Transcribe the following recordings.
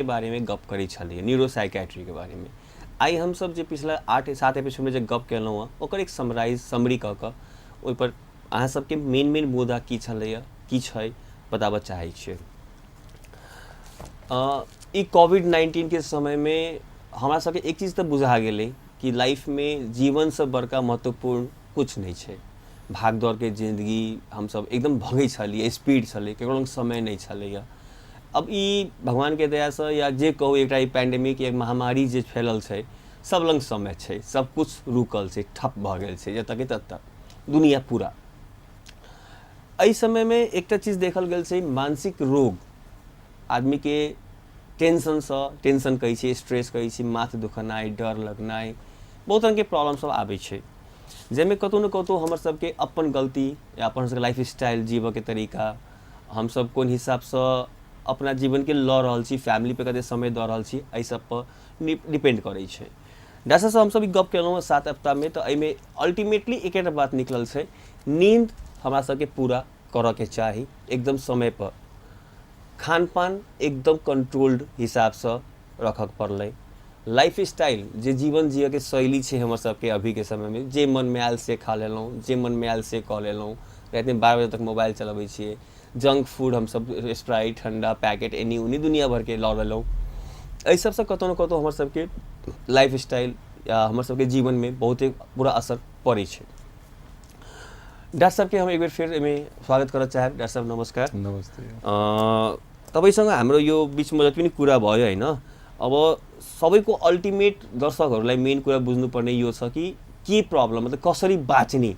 के बारे में गप करी छलिए, न्यूरोसाइकेट्री के बारे में। आई हम सब जे पिछला 8-7 एपिसोड में जे गप केलहुँ हँ ओकर एक समरी कऽ कऽ ओहिपर अहाँ सबके मेन मुद्दा की छलैए, की छै बताबऽ चाहै छियै। ई कोविड-19 के समय में हमरा सबके एक चीज़ तऽ बुझा गेलै कि लाइफ में जीवन से बड़का महत्वपूर्ण कुछ नहीं छै। भाग दौड़ के जिंदगी हम सब एकदम भगै छलिए, स्पीड छलै, केकरो लग समय नहीं छलैए। अब ई भगवान के दया से या जे कहू एकटा ई पैंडेमिक एक महामारी जे फैलल छै, सब लंग समय छै, सब कुछ रुकल छै, ठप भऽ गेल छै, जतऽ के ततऽ दुनिया पूरा। एहि समय में एकटा चीज देखल गेल छै, मानसिक रोग आदमी के टेंशन कहै छै, स्ट्रेस कहै छै, माथ दुखनाइ, डर लगनाइ, बहुत रंग के प्रॉब्लम सब आबै छै, जाहिमे कतहु न कतहु हमर सबके अपन गलती या अपन सबके लाइफ स्टाइल जीवऽ के तरीका, हम सब कोन हिसाब से अपना जीवन के लऽ रहल छी, फैमिली पे कते समय दऽ रहल छी, एहि सब पर डिपेंड करै छै। डॉक्टर साहब हम सब ई गप केलहुँ 7 हफ्ता में, तो एहिमे अल्टीमेटली एकेटा बात निकलल छै, नींद हमरा सबके पूरा करऽ के चाही एकदम समय पर, खान पान एकदम कंट्रोल्ड हिसाब से रखऽ पड़लै, लाइफ स्टाइल जे जीवन जिये के शैली छै हमर सबके अभी के समय में, जे मन में आयल से खा लेलहुँ, जे मन में आयल से कऽ लेलहुँ, रात में 12 बजे तक मोबाइल चलबै छियै, जंक फूड हम सब स्प्राइट ठंडा पैकेट एनी उनी दुनिया भर के लऽ लेलहुँ। एहि सबसे कतहु न कतहु हमर सबके लाइफ स्टाइल या हमर सबके जीवन में बहुते बुरा असर पड़ै छै। डॉक्टर साहब के हम एक बेर फिर में स्वागत करऽ चाहब। डॉक्टर साहब नमस्कार। नमस्ते। तपाईसँग हाम्रो यो बिचमा जति पनि कुरा भयो हैन, अब सबैको अल्टिमेट दर्शकहरूलाई मेन कुरा बुझ्नुपर्ने यो छ कि के प्रब्लम, मतलब कसरी बाँच्ने,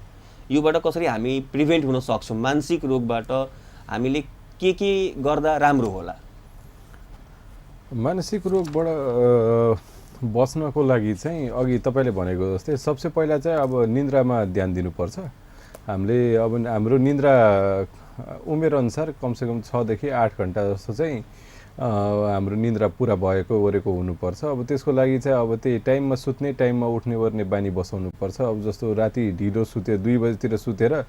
योबाट कसरी हामी प्रिभेन्ट हुन सक्छौँ, मानसिक रोगबाट हामीले के गर्दा राम्रो होला। मानसिक रोगबाट बच्नको लागि चाहिँ अघि तपाईले भनेको जस्तै सबसे पहिला चाहिँ अब निन्द्रामा ध्यान दिनुपर्छ। हामीले अब हाम्रो निन्द्रा उमेर अनुसार कमसेकम 6 देखि 8 घण्टा जस्तो चाहिँ हाम्रो निन्द्रा पुरा भएको ओरेको हुनुपर्छ। अब त्यसको लागि चाहिँ अब त्यही टाइममा सुत्ने, टाइममा उठ्ने गर्ने बानी बसाउनुपर्छ। अब जस्तो राति ढिलो सुते 2 बजेतिर सुतेर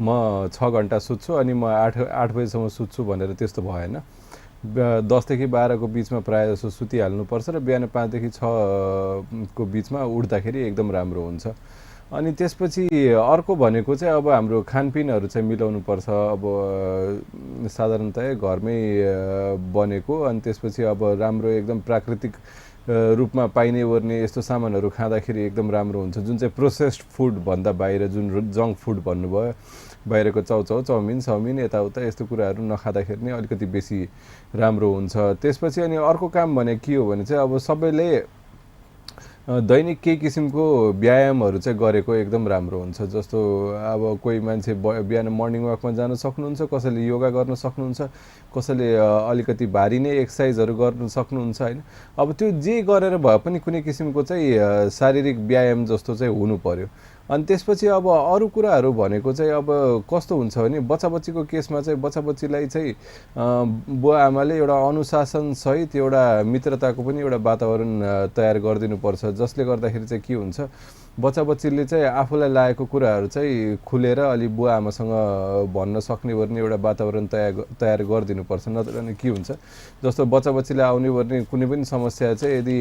म 6 घण्टा सुत्छु अनि म 8 बजेसम्म सुत्छु भनेर त्यस्तो भएन। 10 देखि 12 को बिचमा प्रायः जसो सुतिहाल्नुपर्छ र बिहान 5 देखि 6 को बिचमा उठ्दाखेरि एकदम राम्रो हुन्छ। अनि त्यसपछि अर्को भनेको चाहिँ अब हाम्रो खानपिनहरू चाहिँ मिलाउनु पर्छ। अब साधारणतया घरमै बनेको अनि त्यसपछि अब राम्रो एकदम प्राकृतिक रूपमा पाइने ओर्ने यस्तो सामानहरू खाँदाखेरि एकदम राम्रो हुन्छ। जुन चाहिँ प्रोसेस्ड फुड भन्दा बाहिर जुन जङ्क फुड भन्नुभयो, बाहिरको चाउमिन यताउता यस्तो कुराहरू नखाँदाखेरि नै अलिकति बेसी राम्रो हुन्छ। त्यसपछि अनि अर्को काम भने के हो भने चाहिँ अब सबैले दैनिक केही किसिमको व्यायामहरू चाहिँ गरेको एकदम राम्रो हुन्छ। जस्तो अब कोही मान्छे बिहान मर्निङ वाकमा जान सक्नुहुन्छ, कसैले योगा गर्न सक्नुहुन्छ, कसैले अलिकति भारी नै एक्सर्साइजहरू गर्न सक्नुहुन्छ हैन। अब त्यो जे गरेर भए पनि कुनै किसिमको चाहिँ शारीरिक व्यायाम जस्तो चाहिँ हुनु पर्यो। अनि त्यसपछि अब अरू कुराहरू भनेको चाहिँ अब कस्तो हुन्छ भने बच्चा-बच्चीको केसमा चाहिँ बच्चा-बच्चीलाई चाहिँ बुवा आमाले एउटा अनुशासन सहित एउटा मित्रताको पनि एउटा वातावरण तयार गरिदिनुपर्छ। जसले गर्दाखेरि चाहिँ के हुन्छ, बच्चा-बच्चीले चाहिँ आफूलाई लागेको कुराहरू चाहिँ खुलेर अलि बुवा आमासँग भन्न सक्ने गर्ने एउटा वातावरण तयार गरिदिनुपर्छ। नत्र भने के हुन्छ, जस्तो बच्चा-बच्चीले आउने गर्ने कुनै पनि समस्या चाहिँ यदि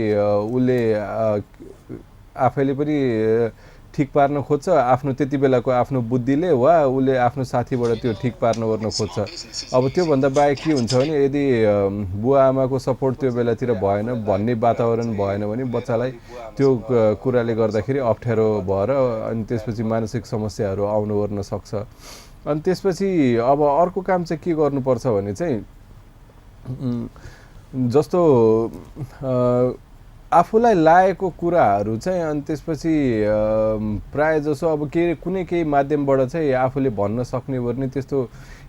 उसले आफैले पनि ठिक पार्न खोज्छ आफ्नो त्यति बेलाको आफ्नो बुद्धिले, वा उसले आफ्नो साथीबाट त्यो ठिक पार्न गर्न खोज्छ। अब त्योभन्दा बाहेक के हुन्छ भने यदि बुवा आमाको सपोर्ट त्यो बेलातिर भएन, भन्ने वातावरण भएन भने बच्चालाई त्यो कुराले गर्दाखेरि अप्ठ्यारो भएर अनि त्यसपछि मानसिक समस्याहरू आउनु ओर्न सक्छ। अनि त्यसपछि अब अर्को काम चाहिँ के गर्नुपर्छ भने चाहिँ जस्तो आफूलाई लागेको कुराहरू चाहिँ अनि त्यसपछि प्रायः जसो अब कुनै केही माध्यमबाट चाहिँ आफूले भन्न सक्ने गर्ने त्यस्तो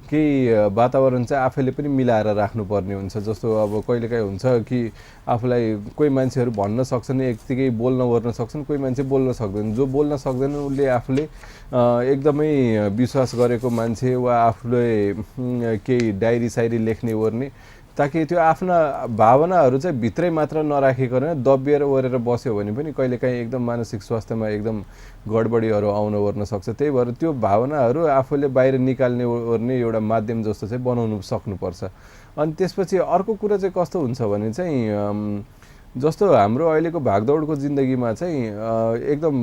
केही वातावरण चाहिँ आफैले पनि मिलाएर राख्नुपर्ने हुन्छ। जस्तो अब कहिलेकाहीँ हुन्छ कि आफूलाई कोही मान्छेहरू भन्न सक्छन्, एकतिकै बोल्न ओर्न सक्छन्, कोही मान्छे बोल्न सक्दैन। जो बोल्न सक्दैन उसले आफूले एकदमै विश्वास गरेको मान्छे वा आफूले केही डायरी सायरी लेख्ने ओर्ने, ताकि त्यो आफ्ना भावनाहरू चाहिँ भित्रै मात्र नराखिकन दबिएर ओरेर बस्यो भने पनि कहिलेकाहीँ एकदम मानसिक स्वास्थ्यमा एकदम गडबडीहरू आउन ओर्न सक्छ। त्यही भएर त्यो भावनाहरू आफूले बाहिर निकाल्ने ओर्ने एउटा माध्यम जस्तो चाहिँ बनाउनु सक्नुपर्छ। अनि त्यसपछि अर्को कुरा चाहिँ कस्तो हुन्छ भने चाहिँ जस्तो हाम्रो अहिलेको भागदौडको जिन्दगीमा चाहिँ एकदम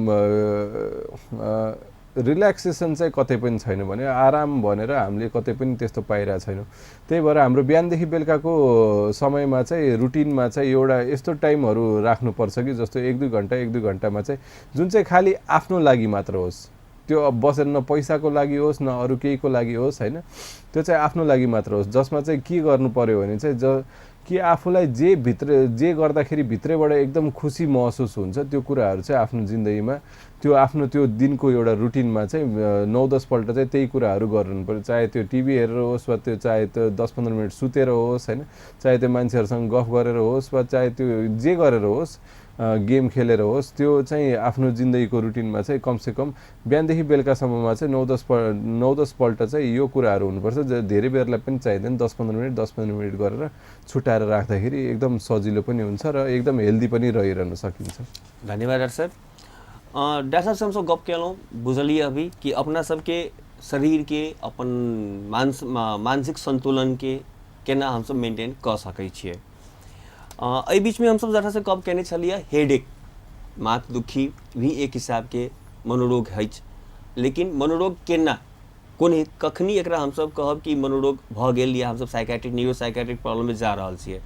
रिल्याक्सेसन चाहिँ कतै पनि छैन भने आराम भनेर हामीले कतै पनि त्यस्तो पाइरहेको छैनौँ। त्यही भएर हाम्रो बिहानदेखि बेलुकाको समयमा चाहिँ रुटिनमा चाहिँ एउटा यस्तो टाइमहरू राख्नुपर्छ कि जस्तो 1-2 घन्टामा चाहिँ जुन चाहिँ खालि आफ्नो लागि मात्र होस्। त्यो अब बसेर न पैसाको लागि होस् न अरू केहीको लागि होस् होइन, त्यो चाहिँ आफ्नो लागि मात्र होस्। जसमा चाहिँ के गर्नु पर्यो भने चाहिँ कि आफूलाई जे गर्दाखेरि भित्रैबाट एकदम खुसी महसुस हुन्छ त्यो कुराहरू चाहिँ आफ्नो जिन्दगीमा त्यो दिनको एउटा रुटिनमा चाहिँ 9-10 पल्ट चाहिँ त्यही कुराहरू गर्नु पर्यो। चाहे त्यो टिभी हेरेर होस् वा त्यो चाहे त्यो 10-15 मिनट सुतेर होस् होइन, चाहे त्यो मान्छेहरूसँग गफ गरेर होस् वा चाहे त्यो जे गरेर होस्, गेम खेलेर होस्, त्यो चाहिँ आफ्नो जिन्दगीको रुटिनमा चाहिँ कमसेकम बिहानदेखि बेलुकासम्ममा चाहिँ 9-10 पल्ट चाहिँ यो कुराहरू हुनुपर्छ। धेरै बेरलाई पनि चाहिँदैन, 10-15 मिनट गरेर छुट्याएर राख्दाखेरि एकदम सजिलो पनि हुन्छ र एकदम हेल्दी पनि रहिरहन सकिन्छ। धन्यवाद डॉक्टर साहब। डॉक्टर साहब से हमसब गप केलहुँ, बुझलिए अभी कि अपना सबके शरीर के अपन मानसिक संतुलन के केना हमसब मेंटेन कऽ सकै छियै। एहि बीचमे हमसब डॉक्टर से गप केने छलिए हेडेक, माथ दुखी भी एक हिसाब के मनोरोग अछि, लेकिन मनोरोग केना कोन कखनी एकरा हमसब कहब कि मनोरोग भऽ गेल या हमसब साइकेट्रिक न्यूरोसाइकेट्रिक प्रॉब्लम में जा रहल छियै।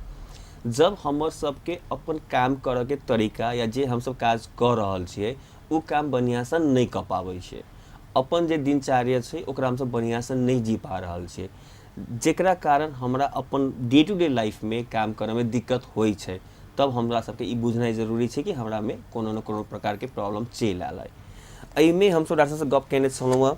जब हमर सबके अपन काम करऽ के तरीका या जे हमसब काज कऽ रहल छियै ओ काम बढ़िआँसँ नहीं कऽ पाबै छियै, अपन जे दिनचर्या छै ओकरा हमसब बढ़िआँसँ नहीं जी पा रहल छियै, जेकरा कारण हमरा अपन डे टू डे लाइफ में काम करे में दिक्कत होइ छै। तब हमरा सबके ई बुझनाइ जरूरी छै कि हमरा में कोनो न कोनो प्रकार के प्रॉब्लम चलि आयल है। एहिमे हमसब डॉक्टर से गप केने छलहुँ,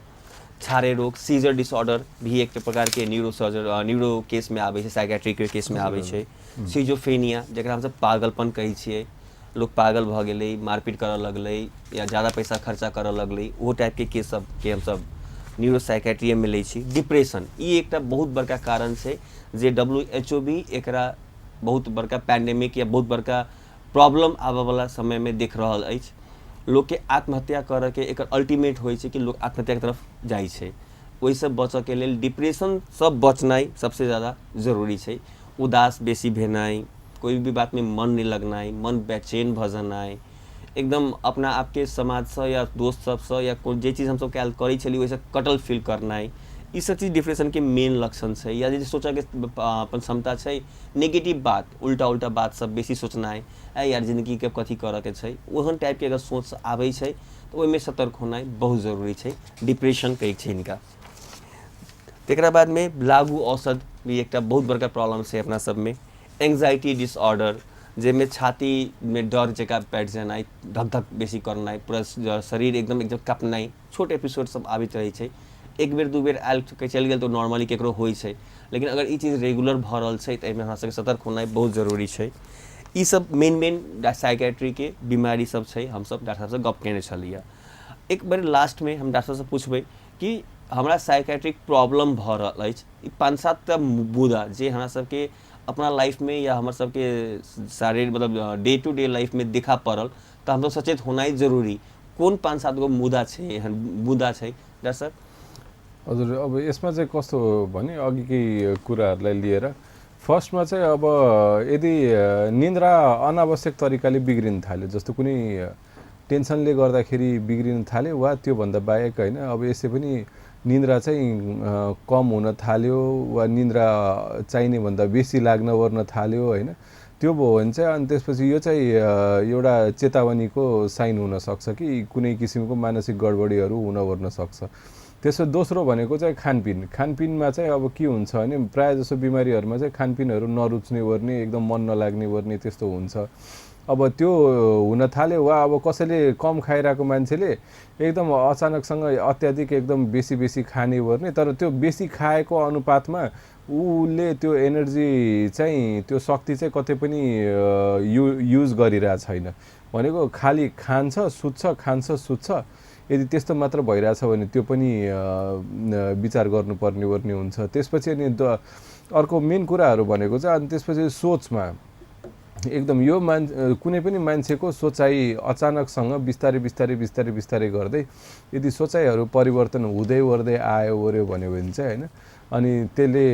छारे रोग सीजर डिसऑर्डर भी एक प्रकार के न्यूरो केस में आबै छै, साइकेट्रिक केस में आबै छै। सिजोफ्रेनिया जकरा हमसब पागलपन कहै छियै, लोग पागल भऽ गेलै, मारपीट करऽ लगलै या ज़्यादा पैसा खर्चा करऽ लगलै, वो टाइप के केस सब के हमसब न्यूरोसाइकेट्री में लै छी। डिप्रेशन ई एकटा बहुत बड़का कारण छै जे WHO भी एकरा बहुत बड़का पैंडेमिक या बहुत बड़का प्रॉब्लम आबऽ वाला समय में देख रहल अछि। लोग के आत्महत्या करऽ के एकर अल्टीमेट होइ छै कि लोग आत्महत्या के तरफ जाइ छै। ओहिसँ बचऽ के लेल डिप्रेशन सब बचनाइ सबसे ज़्यादा जरूरी छै। उदास बेसी भेनाइ, कोई भी बात में मन नहीं लगनाइ, मन बेचैन भऽ जेनाइ, एकदम अपना आपके समाज से या दोस्त सबसे या जे चीज़ हमसब काल्हि करै छली ओहिसँ कटल फील करनाइ, ई सब चीज़ डिप्रेशन के मेन लक्षण छै। या जे सोचऽ के अपन क्षमता छै, नेगेटिव बात उल्टा बात सब बेसी सोचनाइ, यार जिंदगी के कथी करऽ के छै, ओहन टाइप के अगर सोच आबै छै तो ओहिमे सतर्क होनाइ बहुत जरूरी छै। डिप्रेशन कहै छै इनका। तकरा बाद में लागू औषध भी एक बहुत बड़का प्रॉब्लम है अपना सब में। एंग्जाइटी डिसऑर्डर जेमे छाती में डर जगह बैठ जाना, धक धक बेसी करना, पूरा शरीर एकदम काँपनाइ, छोट एपिसोड सब आबैत रहे छै। एक बेर दू बेर आयल चलि गेल तो नॉर्मली केकरो होइ छै, लेकिन अगर ई चीज रेगुलर भऽ रहल छै तो एहिमे हमरा सबके सतर्क होनाइ बहुत जरूरी छै। ई सब मेन साइकेट्री के बीमारी सब छै, हमसब डॉक्टर साहब से गप केने छलिए। एक बार लास्ट में हम डॉक्टर से पूछबै कि हमरा साइकेट्रिक प्रॉब्लम भऽ रहल अछि, 5-7 मुद्दा जे हमरा सबके अपना लाइफ में या हमारे सबके शारीरिक मतलब डे टू डे लाइफ में देखा पड़ल तो हम सचेत होना जरूरी। कौन 5-7 गो मुद्दा छै डॉक्टर साहब? हजुर, अब यसमा चाहिँ कस्तो भने अघिकै कुराहरूलाई लिएर फर्स्टमा चाहिँ अब यदि निन्द्रा अनावश्यक तरिकाले बिग्रिन थाल्यो, जस्तो कुनै टेन्सनले गर्दाखेरि बिग्रिन थाल्यो वा त्योभन्दा बाहेक होइन, अब यसै पनि निन्द्रा चाहिँ कम हुन थाल्यो वा निन्द्रा चाहिने भन्दा बेसी लाग्न ओर्न थाल्यो होइन, त्यो भयो भने चाहिँ अनि त्यसपछि यो चाहिँ एउटा चेतावनीको साइन हुनसक्छ कि कुनै किसिमको मानसिक गडबडीहरू हुन ओर्न सक्छ। त्यसो दोस्रो भनेको चाहिँ खानपिनमा चाहिँ अब के हुन्छ भने प्रायः जसो बिमारीहरूमा चाहिँ खानपिनहरू नरुच्ने ओर्ने, एकदम मन नलाग्ने ओर्ने त्यस्तो हुन्छ। अब त्यो हुन थाल्यो वा अब कसैले कम खाइरहेको मान्छेले एकदम अचानकसँग अत्याधिक एकदम बेसी खाने ओर्ने, तर त्यो बेसी खाएको अनुपातमा उसले त्यो एनर्जी चाहिँ त्यो शक्ति चाहिँ कतै पनि युज गरिरहेको छैन। भनेको खाली खान्छ सुत्छ, खान्छ सुत्छ। यदि त्यस्तो मात्र भइरहेछ भने त्यो पनि विचार गर्नुपर्ने ओर्ने हुन्छ। त्यसपछि अनि अर्को मेन कुराहरू भनेको चाहिँ अनि त्यसपछि सोचमा एकदम यो कुनै पनि मान्छेको सोचाइ अचानकसँग बिस्तारै गर्दै यदि सोचाइहरू परिवर्तन हुँदै ओर्दै आयो ओर्यो भन्यो भने चाहिँ होइन, अनि त्यसले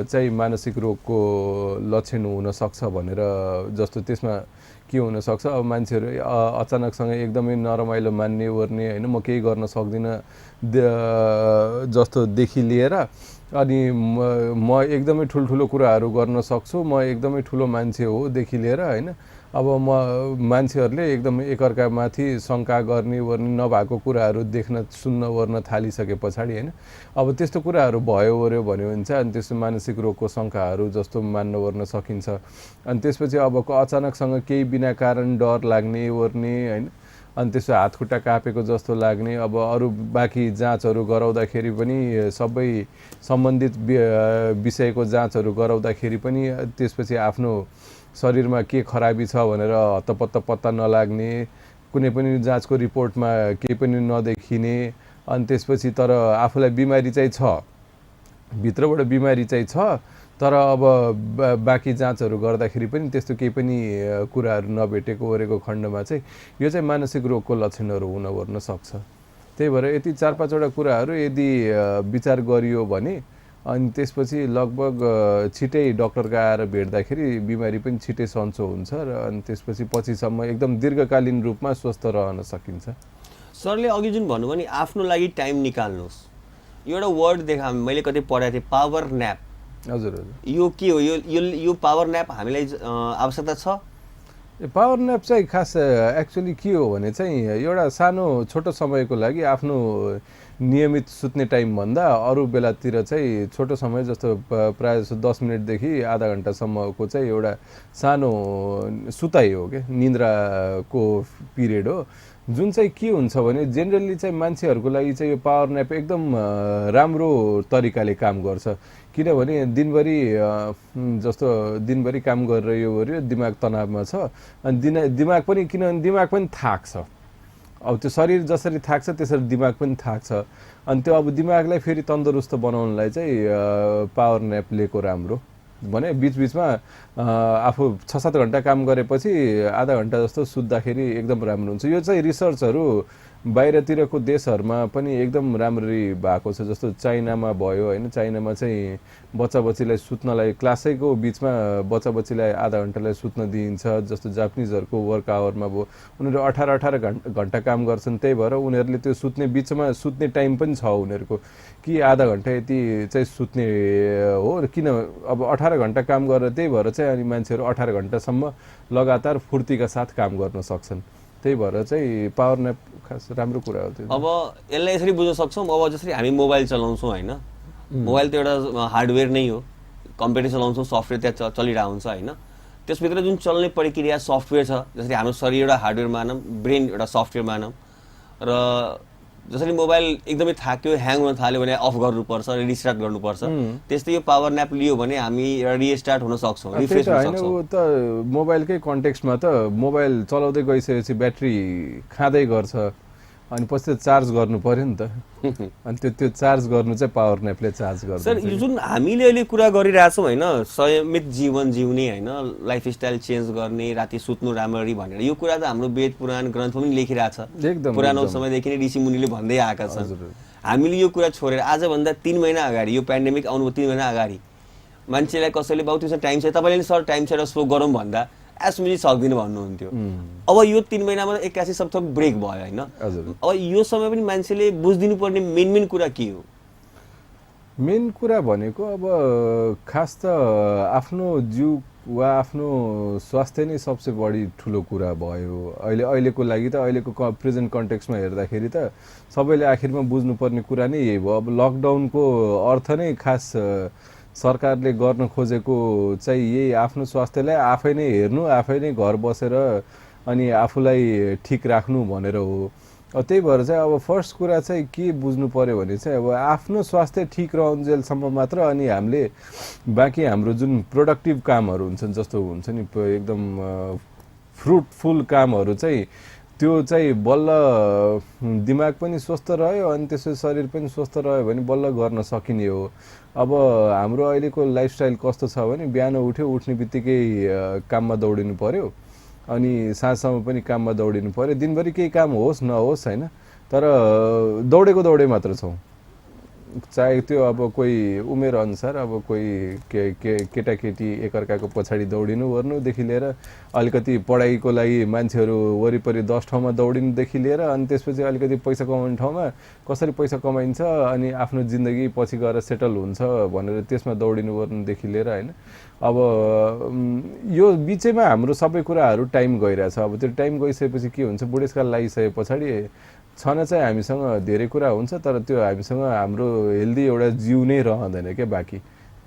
चाहिँ मानसिक रोगको लक्षण हुन सक्छ भनेर जस्तो त्यसमा के हुन सक्छ अब मान्छेहरू अचानकसँग एकदमै नरमाइलो मान्ने ओर्ने होइन म केही गर्न सक्दिनँ जस्तोदेखि लिएर अनि म एकदमै ठुल्ठुलो कुराहरू गर्न सक्छु म एकदमै ठुलो मान्छे होदेखि लिएर होइन अब मान्छेहरूले एकदमै एकअर्कामाथि शङ्का गर्ने ओर्ने नभएको कुराहरू देख्न सुन्न ओर्न थालिसके पछाडि होइन अब त्यस्तो कुराहरू भयो ओर्यो भन्यो भने चाहिँ अनि त्यस्तो मानसिक रोगको शङ्काहरू जस्तो मान्न ओर्न सकिन्छ अनि त्यसपछि अब अचानकसँग केही बिना कारण डर लाग्ने ओर्ने होइन अनि त्यसो हातखुट्टा कापेको जस्तो लाग्ने अब अरू बाँकी जाँचहरू गराउँदाखेरि पनि सबै सम्बन्धित विषयको जाँचहरू गराउँदाखेरि पनि त्यसपछि आफ्नो शरीरमा के खराबी छ भनेर हत्तपत्त पत्ता नलाग्ने कुनै पनि जाँचको रिपोर्टमा केही पनि नदेखिने अनि त्यसपछि तर आफूलाई बिमारी चाहिँ छ भित्रबाट बिमारी चाहिँ छ तर अब बाँकी जाँचहरू गर्दाखेरि पनि त्यस्तो केही पनि कुराहरू नभेटेको ओरेको खण्डमा चाहिँ यो चाहिँ मानसिक रोगको लक्षणहरू हुन ओर्न सक्छ त्यही भएर यति 4-5वटा कुराहरू यदि विचार गरियो भने अनि त्यसपछि लगभग छिटै डक्टरका आएर भेट्दाखेरि बिमारी पनि छिटै सन्चो हुन्छ र अनि त्यसपछि पछिसम्म एकदम दीर्घकालीन रूपमा स्वस्थ रहन सकिन्छ सरले अघि जुन भन्नुभयो नि आफ्नो लागि टाइम निकाल्नुहोस् एउटा वर्ड देखा मैले कतै पढाएको थिएँ पावर न्याप हजुर यो के हो यो पावर न्याप हामीलाई आवश्यकता छ पावर न्याप चाहिँ खास एक्चुअली के हो भने चाहिँ एउटा सानो छोटो समयको लागि आफ्नो नियमित सुत्ने टाइम भन्दा अरू बेलातिर चाहिँ छोटो समय जस्तो प्रायः जस्तो 10 मिनटदेखि आधा घन्टासम्मको चाहिँ एउटा सानो सुताइ हो के निन्द्राको पिरियड हो जुन चाहिँ के हुन्छ भने जेनरली चाहिँ मान्छेहरूको लागि चाहिँ यो पावर न्याप एकदम राम्रो तरिकाले काम गर्छ किनभने दिनभरि जस्तो दिनभरि काम गरेर यो गर्यो दिमाग तनावमा छ अनि दिमाग पनि किनभने दिमाग पनि थाक्छ अब त्यो शरीर जसरी थाक्छ त्यसरी दिमाग पनि थाक्छ अनि त्यो अब दिमागलाई फेरि तन्दुरुस्त बनाउनलाई चाहिँ पावर न्याप लिएको राम्रो भने बीचबीचमा आफू 6-7 घन्टा काम गरेपछि आधा घन्टा जस्तो सुत्दाखेरि एकदम राम्रो हुन्छ यो चाहिँ रिसर्चहरू बाहिरतिरको देशहरूमा पनि एकदम राम्ररी भएको छ जस्तो चाइनामा भयो होइन चाइनामा चाहिँ बच्चाबच्चीलाई सुत्नलाई क्लासैको बिचमा बच्चाबच्चीलाई आधा घन्टालाई सुत्न दिइन्छ जस्तो जापानिजहरूको वर्क आवरमा भयो उनीहरू 18 घन्टा काम गर्छन् त्यही भएर उनीहरूले त्यो सुत्ने बिचमा सुत्ने टाइम पनि छ उनीहरूको कि आधा घन्टा यति चाहिँ सुत्ने हो किन अब 18 घन्टा काम गरेर त्यही भएर चाहिँ अनि मान्छेहरू 18 घन्टासम्म लगातार फुर्तीका साथ काम गर्न सक्छन् त्यही भएर चाहिँ पावर न्याप खास राम्रो कुरा हो त्यो अब यसलाई यसरी बुझ्न सक्छौँ अब जसरी हामी मोबाइल चलाउँछौँ होइन मोबाइल त एउटा हार्डवेयर नै हो कम्प्युटर चलाउँछौँ सफ्टवेयर त्यहाँ चलिरहेको हुन्छ होइन त्यसभित्र जुन चल्ने प्रक्रिया सफ्टवेयर छ जसरी हाम्रो शरीर एउटा हार्डवेयर मानौँ ब्रेन एउटा सफ्टवेयर मानौँ र जसरी मोबाइल एकदमै थाक्यो ह्याङ हुन थाल्यो भने अफ गर्नुपर्छ रिस्टार्ट गर्नुपर्छ त्यस्तै यो पावर न्याप लियो भने हामी रिस्टार्ट हुन सक्छौँ रिफ्रेस हुन सक्छौँ त मोबाइलकै कन्टेक्स्टमा त मोबाइल चलाउँदै गइसकेपछि ब्याट्री खाँदै गर्छ अनि पछि चार्ज गर्नु पर्यो नि त अनि त्यो चार्ज गर्नु चाहिँ पावर न्यापले चार्ज गर्छ सर यो जुन हामीले अहिले कुरा गरिरहेछौँ होइन संयमित जीवन जिउने होइन लाइफस्टाइल चेन्ज गर्ने राति सुत्नु राम्ररी भनेर यो कुरा त हाम्रो वेद पुराण ग्रन्थमा पनि लेखिरहेछ पुरानो समयदेखि नै ऋषि मुनिले भन्दै आएका छन् हामीले यो कुरा छोडेर आजभन्दा 3 महिना अगाडि यो पेन्डेमिक आउनु 3 महिना अगाडि मान्छेलाई कसैले बाउ त्यसमा टाइम छ तपाईँले सर टाइम छ सो गरौँ भन्दा एसमिली सक्दिनँ भन्नुहुन्थ्यो अब यो 3 महिनामा 81 सब ब्रेक भयो होइन अब यो समय पनि मान्छेले बुझिदिनु पर्ने मेन कुरा के हो मेन कुरा भनेको अब खास त आफ्नो जिउ वा आफ्नो स्वास्थ्य नै सबसे बढी ठुलो कुरा भयो अहिलेको लागि त अहिलेको प्रेजेन्ट कन्टेक्स्टमा हेर्दाखेरि त सबैले आखिरमा बुझ्नुपर्ने कुरा नै यही भयो अब लकडाउनको अर्थ नै खास सरकारले गर्न खोजेको चाहिँ यही आफ्नो स्वास्थ्यलाई आफै नै हेर्नु आफै नै घर बसेर अनि आफूलाई ठिक राख्नु भनेर हो त्यही भएर चाहिँ अब फर्स्ट कुरा चाहिँ के बुझ्नु पर्यो भने चाहिँ अब आफ्नो स्वास्थ्य ठिक रहन्जेलसम्म मात्र अनि हामीले बाँकी हाम्रो जुन प्रोडक्टिभ कामहरू हुन्छन् जस्तो हुन्छ नि एकदम फ्रुटफुल कामहरू चाहिँ त्यो चाहिँ बल्ल दिमाग पनि स्वस्थ रह्यो अनि त्यसै शरीर पनि स्वस्थ रह्यो भने बल्ल गर्न सकिने हो अब हाम्रो अहिलेको लाइफस्टाइल कस्तो छ भने बिहान उठ्ने बित्तिकै काममा दौडिनु पर्यो अनि साँझसम्म पनि काममा दौडिनु पर्यो दिनभरि केही काम होस् नहोस् होइन तर दौडेको दौडे मात्र छौँ चाहे त्यो अब कोही उमेर अनुसार अब कोही केटाकेटी एकअर्काको पछाडि दौडिनु ओर्नुदेखि लिएर अलिकति पढाइको लागि मान्छेहरू वरिपरि 10 ठाउँमा दौडिनुदेखि लिएर अनि त्यसपछि अलिकति पैसा कमाउने ठाउँमा कसरी पैसा कमाइन्छ अनि आफ्नो जिन्दगी पछि गएर सेटल हुन्छ भनेर त्यसमा दौडिनु ओर्नुदेखि लिएर होइन अब यो बिचैमा हाम्रो सबै कुराहरू टाइम गइरहेछ। अब त्यो टाइम गइसकेपछि के हुन्छ बुढेसकाल लागिसके पछाडि छन चाहिँ हामीसँग धेरै कुरा हुन्छ तर त्यो हामीसँग हाम्रो हेल्दी एउटा जिउ नै रहँदैन क्या बाँकी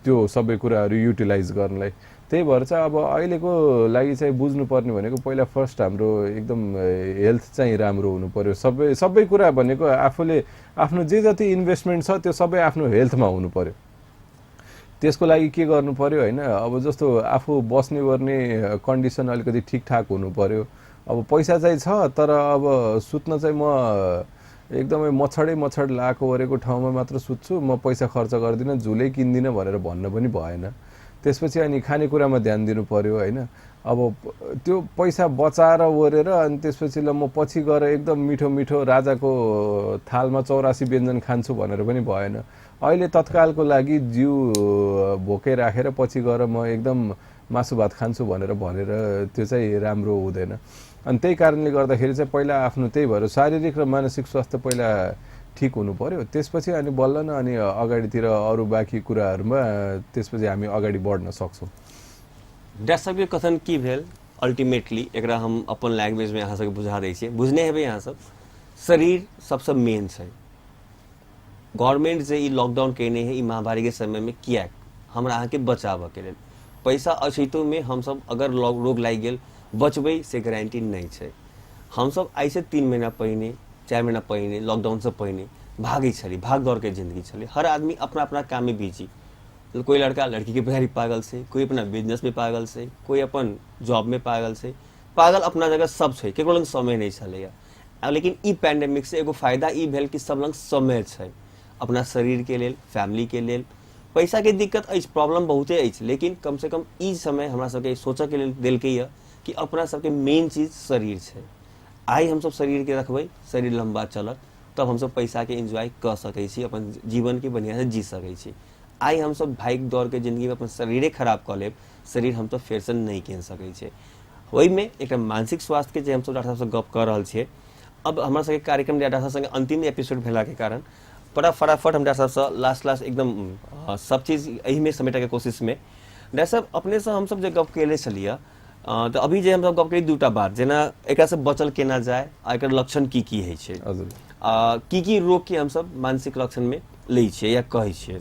त्यो सबै कुराहरू युटिलाइज गर्नलाई। त्यही भएर चाहिँ अब अहिलेको लागि चाहिँ बुझ्नुपर्ने भनेको पहिला फर्स्ट हाम्रो एकदम हेल्थ चाहिँ राम्रो हुनु पर्यो। सबै कुरा भनेको आफूले आफ्नो जे जति इन्भेस्टमेन्ट छ त्यो सबै आफ्नो हेल्थमा हुनु पर्यो। त्यसको लागि के गर्नु पर्यो होइन अब जस्तो आफू बस्ने गर्ने कन्डिसन अलिकति ठिकठाक हुनु पर्यो। अब पैसा चाहिँ छ तर अब सुत्न चाहिँ म एकदमै मच्छड लाएको ओरेको ठाउँमा मात्र सुत्छु, म पैसा खर्च गर्दिनँ, झुलै किन्दिनँ भनेर भन्न पनि भएन। त्यसपछि अनि खानेकुरामा ध्यान दिनु पर्यो होइन। अब त्यो पैसा बचाएर ओरेर अनि त्यसपछि ल म पछि गएर एकदम मिठो मिठो राजाको थालमा 84 व्यञ्जन खान्छु भनेर पनि भएन। अहिले तत्कालको लागि जिउ भोकै राखेर पछि गएर म एकदम मासु भात खान्छु भनेर त्यो चाहिँ राम्रो हुँदैन। अनि त्यही कारणले गर्दाखेरि चाहिँ पहिला आफ्नो त्यही भएर शारीरिक र मानसिक स्वास्थ्य पहिला ठिक हुनु पर्यो। त्यसपछि अनि बल्ल न अनि अगाडितिर अरू बाँकी कुराहरूमा त्यसपछि हामी अगाडि बढ्न सक्छौँ। डॉक्टर साहब के कथन की भेल अल्टीमेटली एकरा हम अपन लैंग्वेज में यहाँ सबके बुझा दै छियै। बुझने हेबै यहाँ सब शरीर सबसे मेन छै। गवर्नमेंट जे ई लॉकडाउन केने है ई महामारी के समय में किया हमरा अहाँ के बचाव के लेल पैसा अछैतो में हम सब अगर रोग लागि गेल बचबै से गारंटी नहीं छै। हम सब ऐसे 3 महीना पहिने 4 महीना पहिने लॉकडाउन से पहिने भागी छली, भाग दौड़ के जिंदगी छली। हर आदमी अपना अपना काम में बिजी, कोई लड़का लड़की के पछाडि पागल से, कोई अपना बिजनेस में पागल से, कोई अपन जॉब में पागल से, पागल अपना जगह सब छै, केकरो लग समय नहीं छलैया। लेकिन ई पैंडेमिक से एगो फायदा ई भेल कि सब लग समय छै अपना शरीर के लेल, फैमिली के लेल। पैसा के दिक्कत अछि, प्रॉब्लम बहुते अछि, लेकिन कम से कम ई समय हमरा सबके सोचऽ के लेल देलकै या कि अपना सबके मेन चीज शरीर छै। आइ हम सब शरीर के रखबै, शरीर लंबा चलत, तब हम सब पैसा के एंजॉय कर सकै छी, अपन जीवन के बढ़िया से जी सकै छी। आई हम सब भाग दौड़ के जिंदगी में अपन शरीरे खराब कर लेब, शरीर हम तो फेर से नहीं कीन सकै छै। वही में एक मानसिक स्वास्थ्य के जे हम सब डॉक्टर साहब से गप कर रहल छियै। अब हमरा सबके कार्यक्रम डॉक्टर साहब संगे अंतिम एपिसोड भेला के कारण बड़ा फटाफट हम डॉक्टर साहब से लास्ट एकदम सब चीज यही में समेटे के कोशिश में डॉक्टर साहब अपने से हम सब जे गप केले छलिए तो अभी जे हम सब गप करी दूटा बात जेना एकरा से बचल केना जाए आ एकर लक्षण की है छै, की रोग के हम सब मानसिक लक्षण में लै छियै या कहै छियै।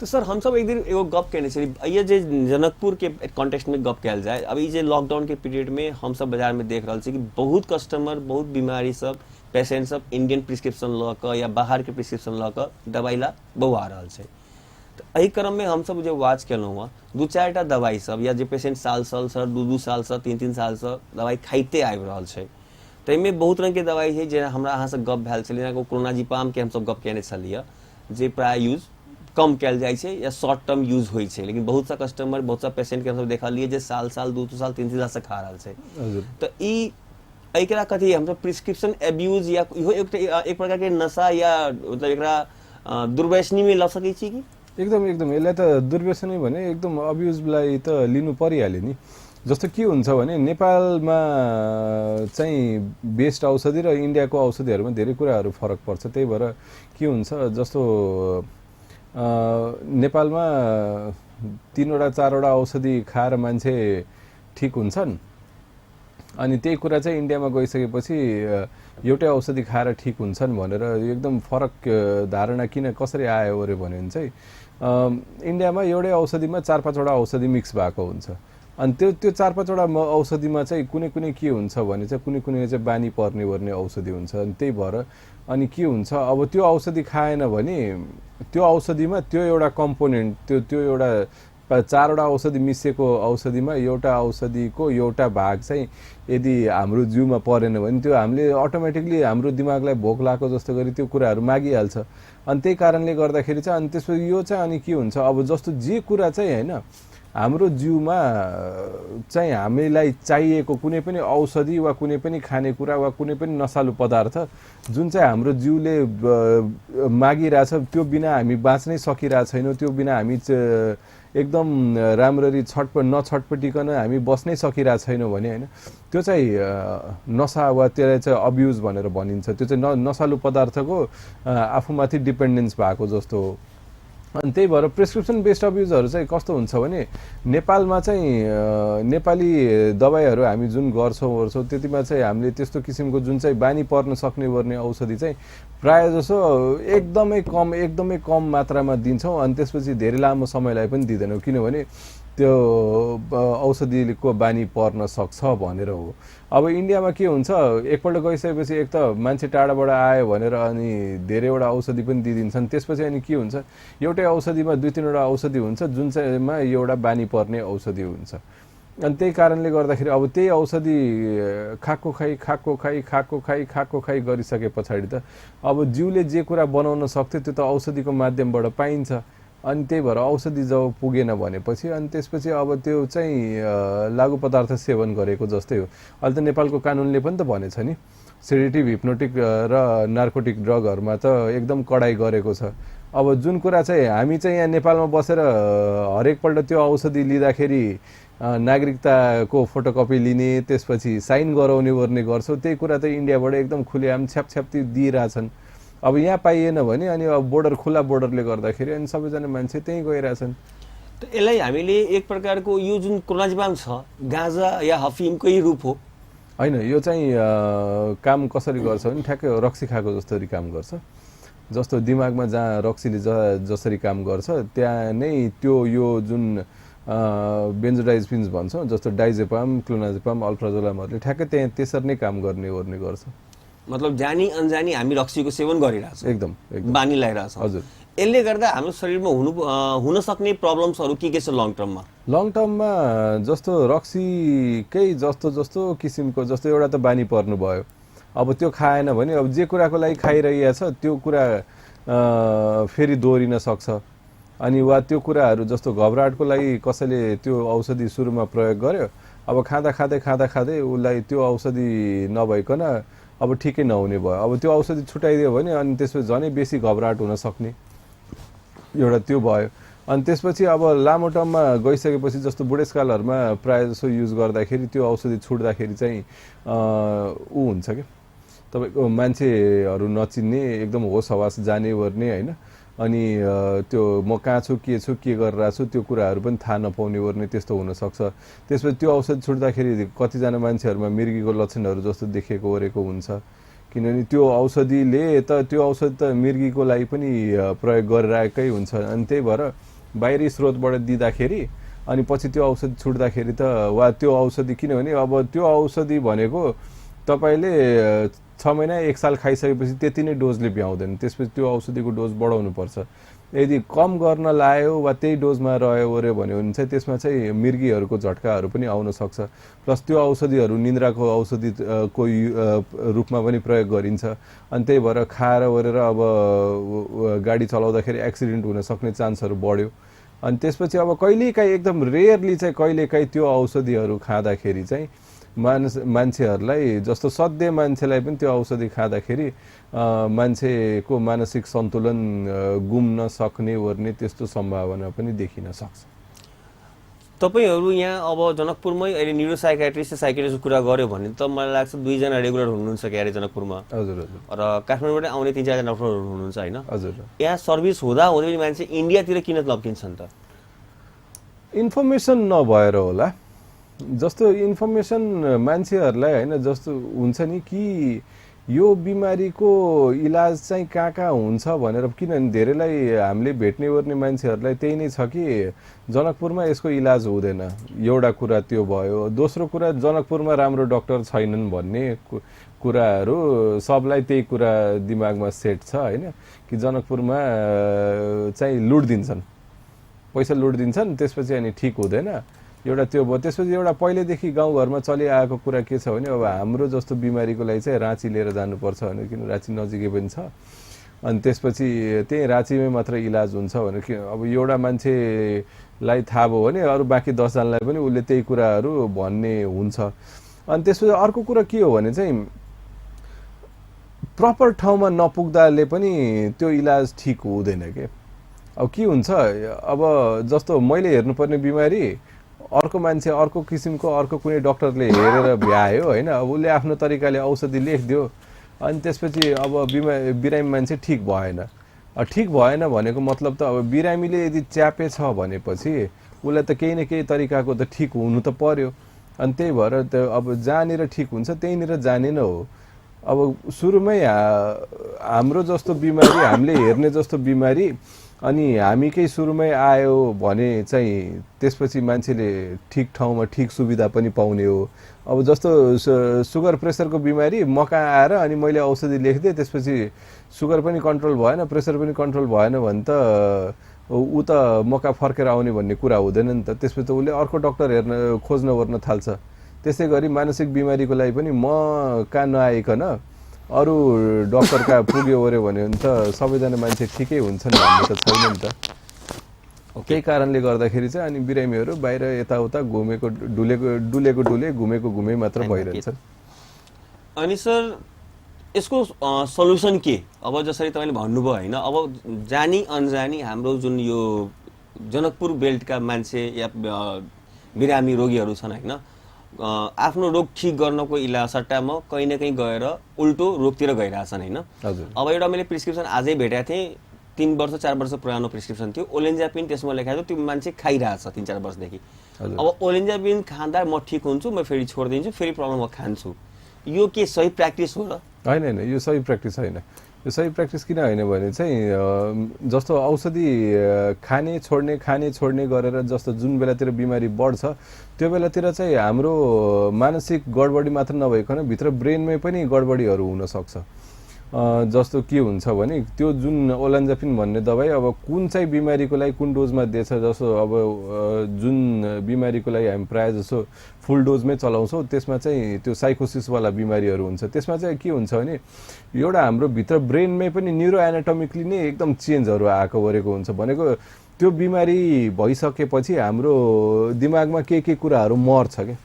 तो सर हम सब एक दिन एगो गप केने छली ये जे जनकपुर के कॉन्टेक्स्ट में गप कयल जाए। अभी जे लॉकडाउन के पीरियड में हम सब बाजार में देख रहल छी कि बहुत कस्टमर, बहुत बीमारी सब, पेशेंट सब इंडियन प्रिस्क्रिप्शन ल क या बाहर के प्रिस्क्रिप्शन ल क दवाई ला बौआ रहल छै। तो एही क्रम में हम सब जे वाच केलहुँ हँ 2-4टा दवाई सब या जे पेशेंट साल से 2-2 साल से 3-3 साल से दवाई खाइते आबि रहल छै। ताहिमे बहुत रंग के दवाई है जे हमरा अहाँ से गप भेल छलै, क्लोनाजिपाम के हम सब गप केने छलिए जे प्राय यूज कम कयल जाइ छै या शॉर्ट टर्म यूज होइ छै। लेकिन बहुत सा कस्टमर, बहुत सा पेशेंट के हम सब देखलिए जे साल 2-2 साल 3-3 साल से खा रहल छै। तो ई एकरा कथी हम सब प्रिस्क्रिप्शन एब्यूज या इहो एक प्रकार के नशा या मतलब एकरा दुर्व्यसनी में ल सकै छी कि? एकदम यसलाई त दुर्व्यसनै भने एकदम अब्युजलाई त लिनु परिहाल्यो नि। जस्तो के हुन्छ भने नेपालमा चाहिँ बेस्ट औषधि र इन्डियाको औषधिहरूमा धेरै कुराहरू फरक पर्छ। त्यही भएर के हुन्छ जस्तो नेपालमा 3वटा 4वटा औषधि खाएर मान्छे ठिक हुन्छन्, अनि त्यही कुरा चाहिँ इन्डियामा गइसकेपछि एउटै औषधि खाएर ठिक हुन्छन् भनेर एकदम फरक धारणा कसरी आयो अरे भने चाहिँ इन्डियामा एउटै औषधिमा 4-5वटा औषधि मिक्स भएको हुन्छ। अनि त्यो 4-5वटा औषधिमा चाहिँ कुनै के हुन्छ भने चाहिँ कुनै चाहिँ बानी पर्ने औषधि हुन्छ। अनि त्यही भएर अनि के हुन्छ अब त्यो औषधि खाएन भने त्यो औषधिमा त्यो एउटा कम्पोनेन्ट त्यो एउटा 4वटा औषधि मिसिएको औषधिमा एउटा औषधिको एउटा भाग चाहिँ यदि हाम्रो जिउमा परेन भने त्यो हामीले अटोमेटिकली हाम्रो दिमागलाई भोक लागेको जस्तो गरी त्यो कुराहरू मागिहाल्छ। अनि त्यही कारणले गर्दाखेरि चाहिँ अनि त्यसपछि यो चाहिँ अनि के हुन्छ अब जस्तो जे कुरा चाहिँ हैन हाम्रो जिउमा चाहिँ हामीलाई चाहिएको कुनै पनि औषधि वा कुनै पनि खानेकुरा वा कुनै पनि नसालु पदार्थ जुन चाहिँ हाम्रो जिउले मागिरहेछ त्यो बिना हामी बाँच्नै सकिरहेको छैनौँ, त्यो बिना हामी एकदम राम्ररी नछटपटिकन हामी बस्नै सकिरहेको छैनौँ भने होइन, त्यो चाहिँ नसा वा त्यसलाई चाहिँ अब्युज भनेर भनिन्छ। त्यो चाहिँ नसालु पदार्थको आफूमाथि डिपेन्डेन्स भएको जस्तो हो। अनि त्यही भएर प्रेस्क्रिप्सन बेस्ड अब्युजहरू चाहिँ कस्तो हुन्छ भने नेपालमा चाहिँ नेपाली दबाईहरू हामी जुन गर्छौँ त्यतिमा चाहिँ हामीले त्यस्तो किसिमको जुन चाहिँ बानी पर्न सक्ने गर्ने औषधि चाहिँ प्रायः जसो एकदमै कम मात्रामा दिन्छौँ। अनि त्यसपछि धेरै लामो समयलाई पनि दिँदैनौँ, किनभने त्यो औषधिको बानी पर्न सक्छ भनेर हो। अब इन्डियामा के हुन्छ, एकपल्ट गइसकेपछि एक त मान्छे टाढाबाट आयो भनेर अनि धेरैवटा औषधि पनि दिइदिन्छन्। त्यसपछि अनि के हुन्छ, एउटै औषधिमा 2-3वटा औषधि हुन्छ जुन चाहिँमा एउटा बानी पर्ने औषधि हुन्छ। अनि त्यही कारणले गर्दाखेरि अब त्यही औषधि खाएको खाइ गरिसके पछाडि त अब जिउले जे कुरा बनाउन सक्थ्यो त्यो त औषधिको माध्यमबाट पाइन्छ। अनि त्यही भएर औषधि जब पुगेन भनेपछि अनि त्यसपछि अब त्यो चाहिँ लागु पदार्थ सेवन गरेको जस्तै हो। अहिले त नेपालको कानुनले पनि त भनेछ नि, सेडेटिभ, हिप्नोटिक र नार्कोटिक ड्रगहरूमा त एकदम कडाई गरेको छ। अब जुन कुरा चाहिँ हामी चाहिँ यहाँ नेपालमा बसेर हरेकपल्ट त्यो औषधि लिँदाखेरि नागरिकताको फोटोकपी लिने, त्यसपछि साइन गराउने गर्छौँ, त्यही कुरा त इन्डियाबाट एकदम खुलेआम छ्यापछ्याप्ती दिइरहेछन्। अब यहाँ पाइएन भने अनि अब खुला बोर्डरले गर्दाखेरि अनि सबैजना मान्छे त्यहीँ गइरहेछन्। त यसलाई हामीले एक प्रकारको यो जुन क्लोनाजिपाम छ गाँजा या हफिमकै रूप हो होइन, यो चाहिँ काम कसरी गर्छ भने ठ्याक्कै रक्सी खाएको जसरी काम गर्छ। जस्तो दिमागमा जहाँ रक्सीले जसरी काम गर्छ त्यहाँ नै त्यो यो जुन बेन्जोडाइजपिन्स भन्छौँ, जस्तो डाइजेपाम, क्लोनाजिपाम, अल्प्राजोलामहरूले ठ्याक्कै त्यसरी नै काम गर्ने गर्छ। मतलब जानी अनजानी हामी रक्सीको सेवन गरिरहेछौँ, एकदम बानी लगाइरहेछौँ। हजुर, यसले गर्दा हाम्रो शरीरमा हुन सक्ने प्रब्लम्सहरू के छ लङ टर्ममा जस्तो रक्सीकै जस्तो किसिमको, जस्तो एउटा त बानी पर्नु भयो, अब त्यो खाएन भने अब जे कुराको लागि खाइरहेछ त्यो कुरा फेरि दोहोरिन सक्छ। अनि वा त्यो कुराहरू जस्तो घबराहटको लागि कसैले त्यो औषधि सुरुमा प्रयोग गर्यो, अब खाँदै उसलाई त्यो औषधि नभइकन अब ठिकै नहुने भयो, अब त्यो औषधि छुटाइदियो भने अनि त्यसपछि झनै बेसी घबराहट हुन सक्ने एउटा त्यो भयो। अनि त्यसपछि अब लामो टर्ममा गइसकेपछि जस्तो बुढेसकालहरूमा प्रायः जसो युज गर्दाखेरि त्यो औषधि छुट्दाखेरि चाहिँ हुन्छ क्या, तपाईँको मान्छेहरू नचिन्ने, एकदम होस हवास जाने गर्ने होइन, अनि त्यो म कहाँ छु, के गरिरहेको छु त्यो कुराहरू पनि थाहा नपाउने गर्ने त्यस्तो हुनसक्छ। त्यसपछि त्यो औषधि छुट्दाखेरि कतिजना मान्छेहरूमा मृगीको लक्षणहरू जस्तो देखेको ओरेको हुन्छ, किनभने त्यो औषधि त मृगीको लागि पनि प्रयोग गरिरहेकै हुन्छ। अनि त्यही भएर बाहिरी स्रोतबाट दिँदाखेरि अनि पछि त्यो औषधि छुट्दाखेरि त वा त्यो औषधि, किनभने अब त्यो औषधि भनेको तपाईँले 6 महिना 1 साल खाइसकेपछि त्यति नै डोजले भ्याउँदैन, त्यसपछि त्यो औषधिको डोज बढाउनु पर्छ। यदि कम गर्न लायो वा त्यही डोजमा रह्यो भने चाहिँ त्यसमा चाहिँ मृगीहरूको झट्काहरू पनि आउन सक्छ। प्लस त्यो औषधिहरू निन्द्राको औषधिको रूपमा पनि प्रयोग गरिन्छ। अनि त्यही भएर खाएर ओरेर अब गाडी चलाउँदाखेरि एक्सिडेन्ट हुन सक्ने चान्सहरू बढ्यो। अनि त्यसपछि अब कहिलेकाहीँ एकदम रेयरली चाहिँ कहिलेकाहीँ त्यो औषधिहरू खाँदाखेरि चाहिँ मान्छेहरूलाई, जस्तो सधैँ मान्छेलाई पनि त्यो औषधि खाँदाखेरि मान्छेको मानसिक सन्तुलन गुम्न सक्ने ओर्ने त्यस्तो सम्भावना पनि देखिन सक्छ। तपाईहरू यहाँ अब जनकपुरमै अहिले न्युरोसाइकाट्रिस्ट र साइकेट्रिस्टको कुरा गर्यो भने त मलाई लाग्छ 2 जना रेगुलर हुनुहुन्छ क्यारे जनकपुरमा। हजुर, र काठमाडौँबाट आउने 3-4 जना डक्टरहरू हुनुहुन्छ होइन। हजुर, यहाँ सर्भिस हुँदा पनि मान्छे इन्डियातिर किन लप्किन्छन् त? इन्फर्मेसन नभएर होला। जस्तो इन्फर्मेसन मान्छेहरूलाई होइन, जस्तो हुन्छ नि कि यो बिमारीको इलाज चाहिँ कहाँ हुन्छ भनेर, किनभने धेरैलाई हामीले भेट्ने ओर्ने मान्छेहरूलाई त्यही नै छ कि जनकपुरमा यसको इलाज हुँदैन, एउटा कुरा त्यो भयो। दोस्रो कुरा जनकपुरमा राम्रो डक्टर छैनन् भन्ने कुराहरू सबलाई त्यही कुरा दिमागमा सेट छ होइन, कि जनकपुरमा चाहिँ लुट दिन्छन्, पैसा लुट दिन्छन्, त्यसपछि अनि ठिक हुँदैन, एउटा त्यो भयो। त्यसपछि एउटा पहिलेदेखि गाउँघरमा चलिआएको कुरा के छ भने अब हाम्रो जस्तो बिमारीको लागि चाहिँ राँची लिएर जानुपर्छ भने, किन राँची नजिकै पनि छ, अनि त्यसपछि त्यही राँचीमै मात्र इलाज हुन्छ भने अब एउटा मान्छे लाई थाहा भयो भने अरू बाँकी 10 जनालाई पनि उसले त्यही कुराहरू भन्ने हुन्छ। अनि त्यसपछि अर्को कुरा के हो भने चाहिँ प्रपर ठाउँमा नपुग्दाले पनि त्यो इलाज ठिक हुँदैन के। अब के हुन्छ, अब जस्तो मैले हेर्नुपर्ने बिमारी अर्को मान्छे अर्को किसिमको अर्को कुनै डक्टरले हेरेर भ्यायो होइन, अब उसले आफ्नो तरिकाले औषधि लेखिदियो अनि त्यसपछि अब बिरामी मान्छे ठिक भएन। ठिक भएन भनेको मतलब त अब बिरामीले यदि च्यापे छ भनेपछि उसलाई त केही न केही तरिकाको त ठिक हुनु त पर्यो। अनि त्यही भएर त अब जहाँनिर ठिक हुन्छ त्यहीँनिर जाने नै हो। अब सुरुमै हाम्रो जस्तो बिमारी, हामीले हेर्ने जस्तो बिमारी अनि हामीकै सुरुमै आयो भने चाहिँ त्यसपछि मान्छेले ठिक ठाउँमा ठिक सुविधा पनि पाउने हो। अब जस्तो सुगर प्रेसरको बिमारी मका आएर अनि मैले औषधि लेखिदिएँ, त्यसपछि सुगर पनि कन्ट्रोल भएन, प्रेसर पनि कन्ट्रोल भएन भने त ऊ त मका फर्केर आउने भन्ने कुरा हुँदैन नि त। त्यसपछि त उसले अर्को डक्टर खोज्न ओर्न थाल्छ। त्यसै गरी मानसिक बिमारीको लागि पनि म कहाँ नआइकन अरू डक्टर कहाँ पुग्यो ओऱ्यो भने त सबैजना मान्छे ठिकै हुन्छन् भन्ने त छैन नि त। केही कारणले गर्दाखेरि चाहिँ अनि बिरामीहरू बाहिर यताउता डुलेको डुले घुमेको घुमे मात्र भइरहन्छन्। अनि सर यसको सल्युसन के? अब जसरी तपाईँले भन्नुभयो होइन, अब जानी अनजानी हाम्रो जुन यो जनकपुर बेल्टका मान्छे या बिरामी रोगीहरू छन् होइन, आफ्नो रोग ठिक गर्नको इलाज सट्टामा कहीँ न कहीँ गएर उल्टो रोगतिर गइरहेछन् होइन। अब एउटा मैले प्रिस्क्रिप्सन आजै भेटेको थिएँ, 3 वर्ष 4 वर्ष पुरानो प्रिस्क्रिप्सन थियो, ओलेन्जापिन त्यसमा लेखाएको थियो, त्यो मान्छे खाइरहेछ 3-4 वर्षदेखि। अब ओलेन्जापिन खाँदा म ठिक हुन्छु, म फेरि छोडिदिन्छु, फेरि प्रब्लम म खान्छु, यो के सही प्र्याक्टिस हो र? होइन, यो सही प्र्याक्टिस होइन। यो सही प्र्याक्टिस किन होइन भने चाहिँ जस्तो औषधि खाने छोड्ने गरेर जस्तो जुन बेलातिर बिमारी बढ्छ त्यो बेलातिर चाहिँ हाम्रो मानसिक गडबडी मात्र नभइकन भित्र ब्रेनमै पनि गडबडीहरू हुनसक्छ। जस्तो के हुन्छ भने त्यो जुन ओलान्जापिन भन्ने दबाई अब कुन चाहिँ बिमारीको लागि कुन डोजमा दिएछ, जस्तो अब जुन बिमारीको लागि हामी प्रायः जसो फुल डोजमै चलाउँछौँ त्यसमा चाहिँ त्यो साइकोसिसवाला बिमारीहरू हुन्छ। त्यसमा चाहिँ के हुन्छ भने एउटा हाम्रो भित्र ब्रेनमै पनि न्युरो एनाटोमिकली नै एकदम चेन्जहरू आएको गरेको हुन्छ। भनेको त्यो बिमारी भइसकेपछि हाम्रो दिमागमा के कुराहरू मर्छ क्या,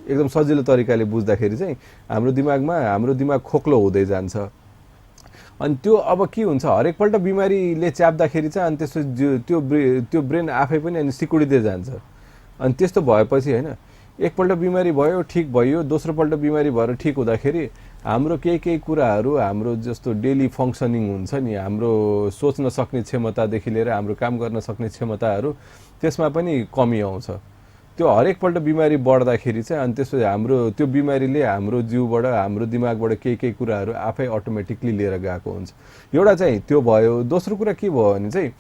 एकदम सजिलो तरिकाले बुझ्दाखेरि चाहिँ हाम्रो दिमाग खोक्लो हुँदै जान्छ। अनि त्यो अब के हुन्छ, हरेकपल्ट बिमारीले च्याप्दाखेरि चाहिँ अनि त्यो ब्रेन आफै पनि अनि सिकुडिँदै जान्छ। अनि त्यस्तो भएपछि होइन, एकपल्ट बिमारी भयो ठिक भयो, दोस्रोपल्ट बिमारी भएर ठिक हुँदाखेरि हाम्रो केही कुराहरू हाम्रो जस्तो डेली फङ्सनिङ हुन्छ नि, हाम्रो सोच्न सक्ने क्षमतादेखि लिएर हाम्रो काम गर्न सक्ने क्षमताहरू त्यसमा पनि कमी आउँछ। त्यो हरेकपल्ट बिमारी बढ्दाखेरि चाहिँ अनि त्यसपछि हाम्रो त्यो बिमारीले हाम्रो जिउबाट हाम्रो दिमागबाट केही कुराहरू आफै अटोमेटिकली लिएर गएको हुन्छ। एउटा चाहिँ त्यो भयो। दोस्रो कुरा के भयो भने चाहिँ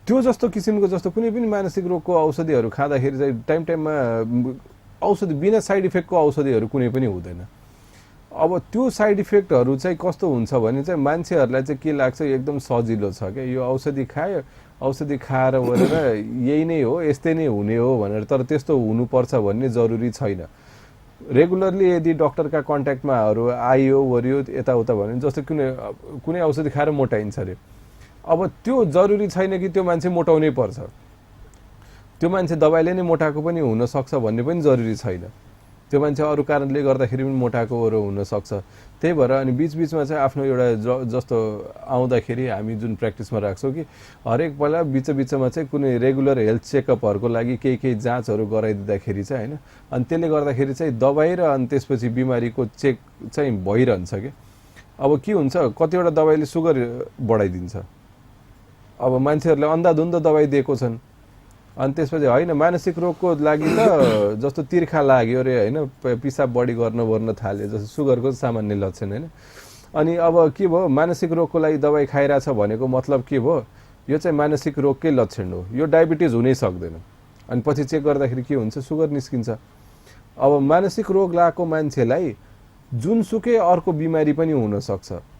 त्यो जस्तो किसिमको जस्तो कुनै पनि मानसिक रोगको औषधिहरू खाँदाखेरि चाहिँ टाइममा औषधि बिना साइड इफेक्टको औषधिहरू कुनै पनि हुँदैन। अब त्यो साइड इफेक्टहरू चाहिँ कस्तो हुन्छ भने चाहिँ मान्छेहरूलाई चाहिँ के लाग्छ, एकदम सजिलो छ क्या, यो औषधि खायो, औषधि खाएर भनेर यही नै हो, यस्तै नै हुने हो भनेर। तर त्यस्तो हुनुपर्छ भन्ने जरुरी छैन। रेगुलरली यदि डक्टरका कन्ट्याक्टमाहरू आइयो वरियो यताउता भने जस्तो कुनै औषधि खाएर मोटाइन्छ अरे, अब त्यो जरुरी छैन कि त्यो मान्छे मोटाउनै पर्छ, त्यो मान्छे दबाईले नै मोटाएको पनि हुनसक्छ भन्ने पनि जरुरी छैन। त्यो मान्छे अरू कारणले गर्दाखेरि पनि मोटाएकोहरू हुनसक्छ। त्यही भएर अनि बिचमा चाहिँ आफ्नो एउटा जस्तो आउँदाखेरि हामी जुन प्र्याक्टिसमा राख्छौँ कि हरेक बेला बिचमा चाहिँ कुनै रेगुलर हेल्थ चेकअपहरूको लागि केही जाँचहरू गराइदिँदाखेरि चाहिँ होइन, अनि त्यसले गर्दाखेरि चाहिँ दबाई र अनि त्यसपछि बिमारीको चेक चाहिँ भइरहन्छ क्या। अब के हुन्छ, कतिवटा दबाईले सुगर बढाइदिन्छ, अब मान्छेहरूले अन्धाधुन्ध दबाई दिएको छन्। अनि त्यसपछि होइन, मानसिक रोगको लागि त जस्तो तिर्खा लाग्यो अरे होइन, पिसाब बढी गर्न थाल्यो, जस्तो सुगरको सामान्य लक्षण होइन। अनि अब के भयो, मानसिक रोगको लागि दबाई खाइरहेछ भनेको मतलब के भयो, यो चाहिँ मानसिक रोगकै लक्षण हो, यो डायबिटिज हुनै सक्दैन। अनि पछि चेक गर्दाखेरि के हुन्छ, सुगर निस्किन्छ। अब मानसिक रोग लागेको मान्छेलाई जुनसुकै अर्को बिमारी पनि हुनसक्छ।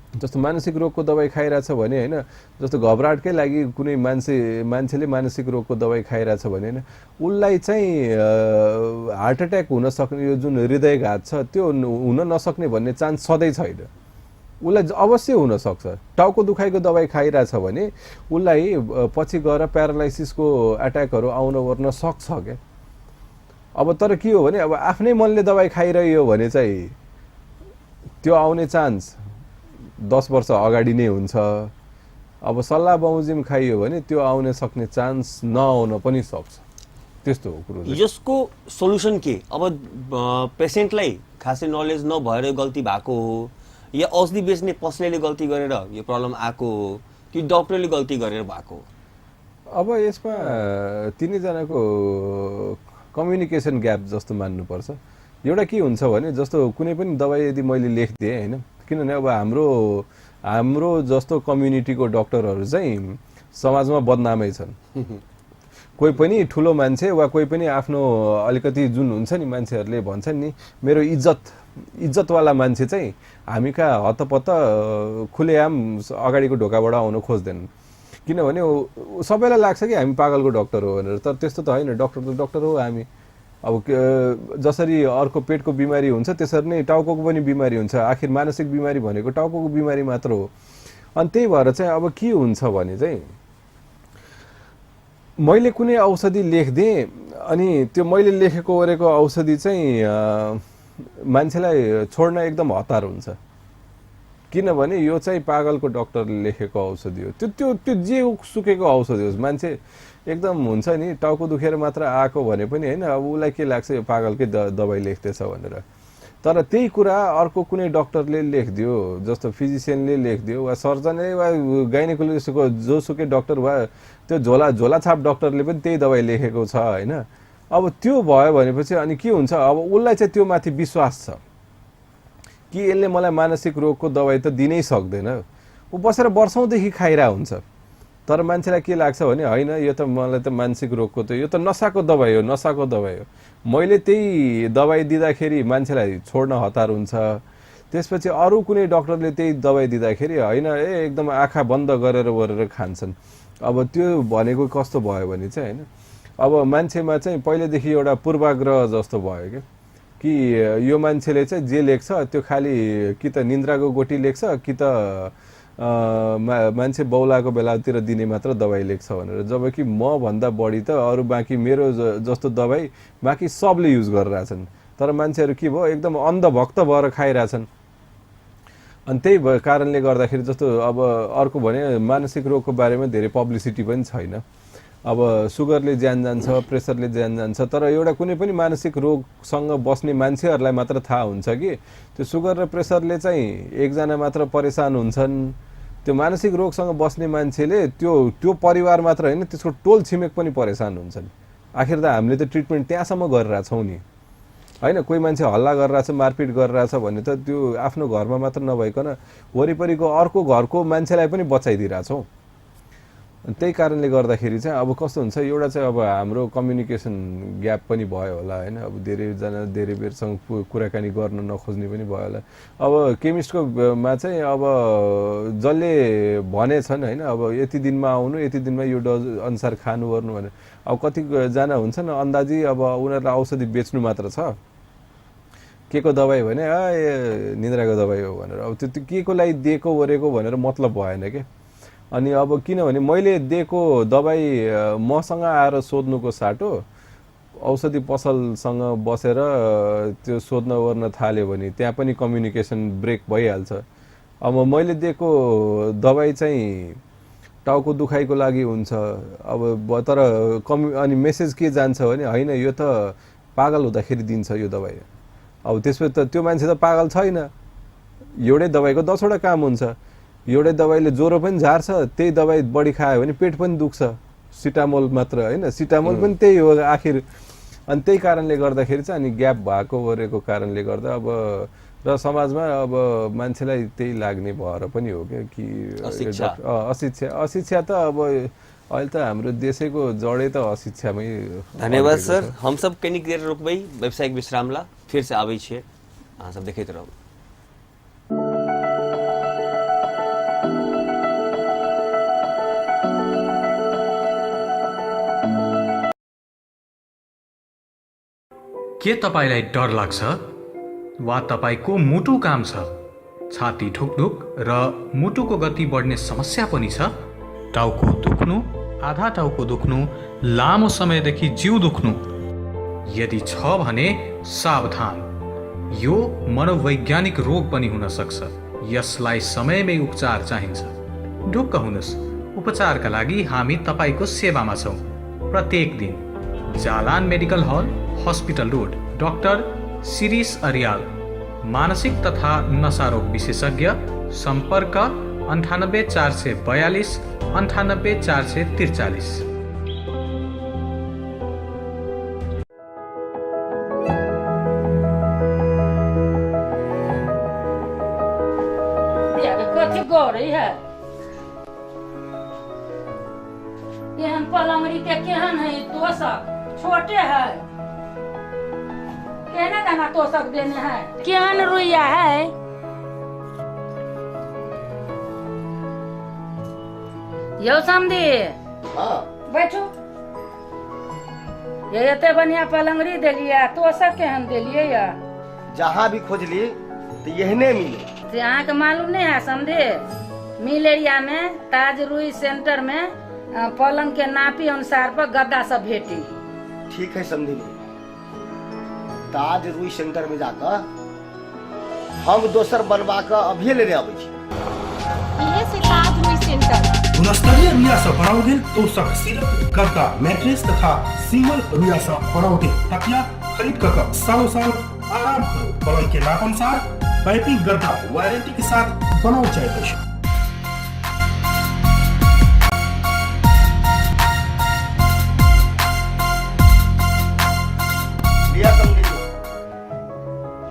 जस्तो मानसिक रोगको दबाई खाइरहेछ भने होइन, जस्तो घबराहटकै लागि कुनै मान्छेले मानसिक रोगको दबाई खाइरहेछ भने होइन, उसलाई चाहिँ हार्ट एट्याक हुन सक्ने, यो जुन हृदयघात छ त्यो हुन नसक्ने भन्ने चान्स सधैँ छैन। उसलाई अवश्य हुनसक्छ। टाउको दुखाइको दबाई खाइरहेछ भने उसलाई पछि गएर प्यारालाइसिसको एट्याकहरू आउन ओर्न सक्छ क्या। अब तर के हो भने अब आफ्नै मनले दबाई खाइरह्यो भने चाहिँ त्यो आउने चान्स 10 वर्ष अगाडि नै हुन्छ। अब सल्लाह बमोजिम खाइयो भने त्यो आउने सक्ने चान्स नआउन पनि सक्छ। त्यस्तो हो कुरो चाहिँ। यसको सोल्युसन के? अब पेसेन्टलाई खासै नलेज नभएर गल्ती भएको हो, या औषधि बेच्ने पसलेले गल्ती गरेर यो प्रब्लम आएको हो, कि डक्टरले गल्ती गरेर भएको हो? अब यसमा तिनैजनाको कम्युनिकेसन ग्याप जस्तो मान्नुपर्छ। एउटा के हुन्छ भने जस्तो कुनै पनि दबाई यदि मैले लेखिदिएँ होइन, किनभने अब हाम्रो जस्तो कम्युनिटीको डक्टरहरू चाहिँ समाजमा बदनामै छन्। कोही पनि ठुलो मान्छे वा कोही पनि आफ्नो अलिकति जुन हुन्छ नि मान्छेहरूले भन्छन् नि मेरो इज्जतवाला मान्छे चाहिँ हामी कहाँ हतपत खुलेआम अगाडिको ढोकाबाट आउन खोज्दैनन्। किनभने सबैलाई लाग्छ कि हामी पागलको डक्टर हो भनेर, तर त्यस्तो त होइन। डक्टर त डक्टर हो हामी। अब जसरी अर्को पेटको बिमारी हुन्छ त्यसरी नै टाउकोको पनि बिमारी हुन्छ। आखिर मानसिक बिमारी भनेको टाउकोको बिमारी मात्र हो। अनि त्यही भएर चाहिँ अब के हुन्छ भने चाहिँ मैले कुनै औषधि लेखिदिएँ अनि त्यो मैले लेखेको ओरेको औषधि चाहिँ मान्छेलाई छोड्न एकदम हतार हुन्छ। किनभने यो चाहिँ पागलको डक्टरले लेखेको औषधि हो। त्यो जे सुकेको औषधि होस्, मान्छे एकदम हुन्छ नि टाउको दुखेर मात्र आएको भने पनि होइन, अब उसलाई के लाग्छ यो पागलकै दबाई लेख्दैछ भनेर। तर त्यही कुरा अर्को कुनै डक्टरले लेखिदियो, जस्तो फिजिसियनले लेखिदियो वा सर्जनले वा गाइनेकोलोजिस्टको जोसुकै डक्टर वा त्यो झोलाछाप डक्टरले पनि त्यही दबाई लेखेको छ होइन। अब त्यो भयो भनेपछि अनि के हुन्छ, अब उसलाई चाहिँ त्यो माथि विश्वास छ कि यसले मलाई मानसिक रोगको दबाई त दिनै सक्दैन। ऊ बसेर वर्षौँदेखि खाइरहेको हुन्छ। तर मान्छेलाई के लाग्छ भने होइन यो त मलाई त मानसिक रोगको त यो त नसाको दबाई हो, नसाको दबाई हो। मैले त्यही दबाई दिँदाखेरि मान्छेलाई छोड्न हतार हुन्छ। त्यसपछि अरू कुनै डक्टरले त्यही दबाई दिँदाखेरि होइन एकदम आँखा बन्द गरेर खान्छन्। अब त्यो भनेको कस्तो भयो भने चाहिँ होइन, अब मान्छेमा चाहिँ पहिलेदेखि एउटा पूर्वाग्रह जस्तो भयो क्या कि यो मान्छेले चाहिँ जे लेख्छ त्यो खालि कि त निन्द्राको गोटी लेख्छ कि त मान्छे बौलाको बेलातिर दिने मात्र दबाई लेख्छ भनेर। जबकि म भन्दा बढी त अरू बाँकी मेरो जस्तो दबाई बाँकी सबले युज गरिरहेछन्। तर मान्छेहरू के भयो एकदम अन्धभक्त भएर खाइरहेछन्। अनि त्यही कारणले गर्दाखेरि जस्तो अब अर्को भने मानसिक रोगको बारेमा धेरै पब्लिसिटी पनि छैन। अब सुगरले ज्यान जान्छ, प्रेसरले ज्यान जान्छ, तर एउटा कुनै पनि मानसिक रोगसँग बस्ने मान्छेहरूलाई मात्र थाहा हुन्छ कि त्यो सुगर र प्रेसरले चाहिँ एकजना मात्र परेशान हुन्छन्। त्यो मानसिक रोगसँग बस्ने मान्छेले त्यो परिवार मात्र होइन त्यसको टोल छिमेक पनि परेशान हुन्छन्। आखिर त हामीले त ट्रिटमेन्ट त्यहाँसम्म गरिरहेछौँ नि होइन। कोही मान्छे हल्ला गरिरहेछ, मारपिट गरिरहेछ भने त त्यो आफ्नो घरमा मात्र नभइकन वरिपरिको अर्को घरको मान्छेलाई पनि बचाइदिइरहेछौँ। त्यही कारणले गर्दाखेरि चाहिँ अब कस्तो हुन्छ, एउटा चाहिँ अब हाम्रो कम्युनिकेसन ग्याप पनि भयो होला होइन। अब धेरैजना धेरै बेरसँग कुराकानी गर्न नखोज्ने पनि भयो होला। अब केमिस्टकोमा चाहिँ अब जसले भनेछन् होइन अब यति दिनमा आउनु, यति दिनमा यो डोज अनुसार खानु गर्नु भने अब कतिजना हुन्छन् अन्दाजी अब उनीहरूलाई औषधि बेच्नु मात्र छ। के को दबाई भने निन्द्राको दबाई हो भनेर। अब त्यो के को लागि दिएको ओरेको भनेर मतलब भएन क्या। अनि अब किनभने मैले दिएको दबाई मसँग आएर सोध्नुको साटो औषधि पसलसँग बसेर त्यो सोध्न ओर्न थाल्यो भने त्यहाँ पनि कम्युनिकेसन ब्रेक भइहाल्छ। अब मैले दिएको दबाई चाहिँ टाउको दुखाइको लागि हुन्छ। अब तर अनि मेसेज के जान्छ भने होइन यो त पागल हुँदाखेरि दिन्छ यो दबाई। अब त्यसपछि त त्यो मान्छे त पागल छैन। एउटै दबाईको 10 वटा काम हुन्छ। एउटै दबाईले ज्वरो पनि झार्छ, त्यही दबाई बढी खायो भने पेट पनि दुख्छ। सिटामोल मात्र होइन, सिटामोल पनि त्यही हो आखिर। अनि त्यही कारणले गर्दाखेरि चाहिँ अनि ग्याप भएको गरेको कारणले गर्दा अब र समाजमा अब मान्छेलाई त्यही लाग्ने भएर पनि हो क्या कि अशिक्षा त अब अहिले त हाम्रो देशैको जडै त अशिक्षामै। धन्यवाद सर। हम सब कनिक देर रुकबै, व्यावसायिक विश्राम ला, फिर से आबै छियै। अहाँ सब देखैत रहू। के तपाईलाई डर लाग्छ वा तपाईको मुटु काम छ? छाती ढुकढुक र मुटुको गति बढ्ने समस्या पनि छ? टाउको दुख्नु, आधा टाउको दुख्नु, लामो समयदेखि जिउ दुख्नु? यदि छ भने सावधान, यो मनोवैज्ञानिक रोग पनि हुन सक्छ। यसलाई समयमै उपचार चाहिन्छ। ढुक्क हुनुहोस्, उपचारका लागि हामी तपाईको सेवामा छौँ। प्रत्येक दिन Jalan medical hall, hospital road, doctor Shirish Aryal, मानसिक तथा नशारोग विशेषज्ञ। सम्पर्क 98 442 98 443। कथी गौरी है केहन पलंगड़ी के केहन है तोषक छोटे है केहने दाना तोषक देने है केहन रुइया है यो समझी बैठो ये एते बढ़िया पलंगड़ी देलिए तोषक केहन देलिए या जहाँ भी खोजली तो यहने मिले। से अहाँके मालूम नहीं है समझे मिल एरिया में ताज रुई सेंटर में पलंग के नापी अनुसार पर गद्दा सब भेटी। ठीक है समझी, ताज रुई सेंटर में जाकर हम दोसर बनवा कर अभी लेने आबै छी। ये से ताज रुई सेंटर गुणस्तरीय रुइया से बनाओगे तो सिर्फ गद्दा, मैट्रेस तथा सिंगल रुइया से बनाओगे तकिया खरीद कर सालों साल आराम करो। पलंग के नाप अनुसार पाइपिंग गद्दा वारंटी के साथ बनाओ चाहे तो।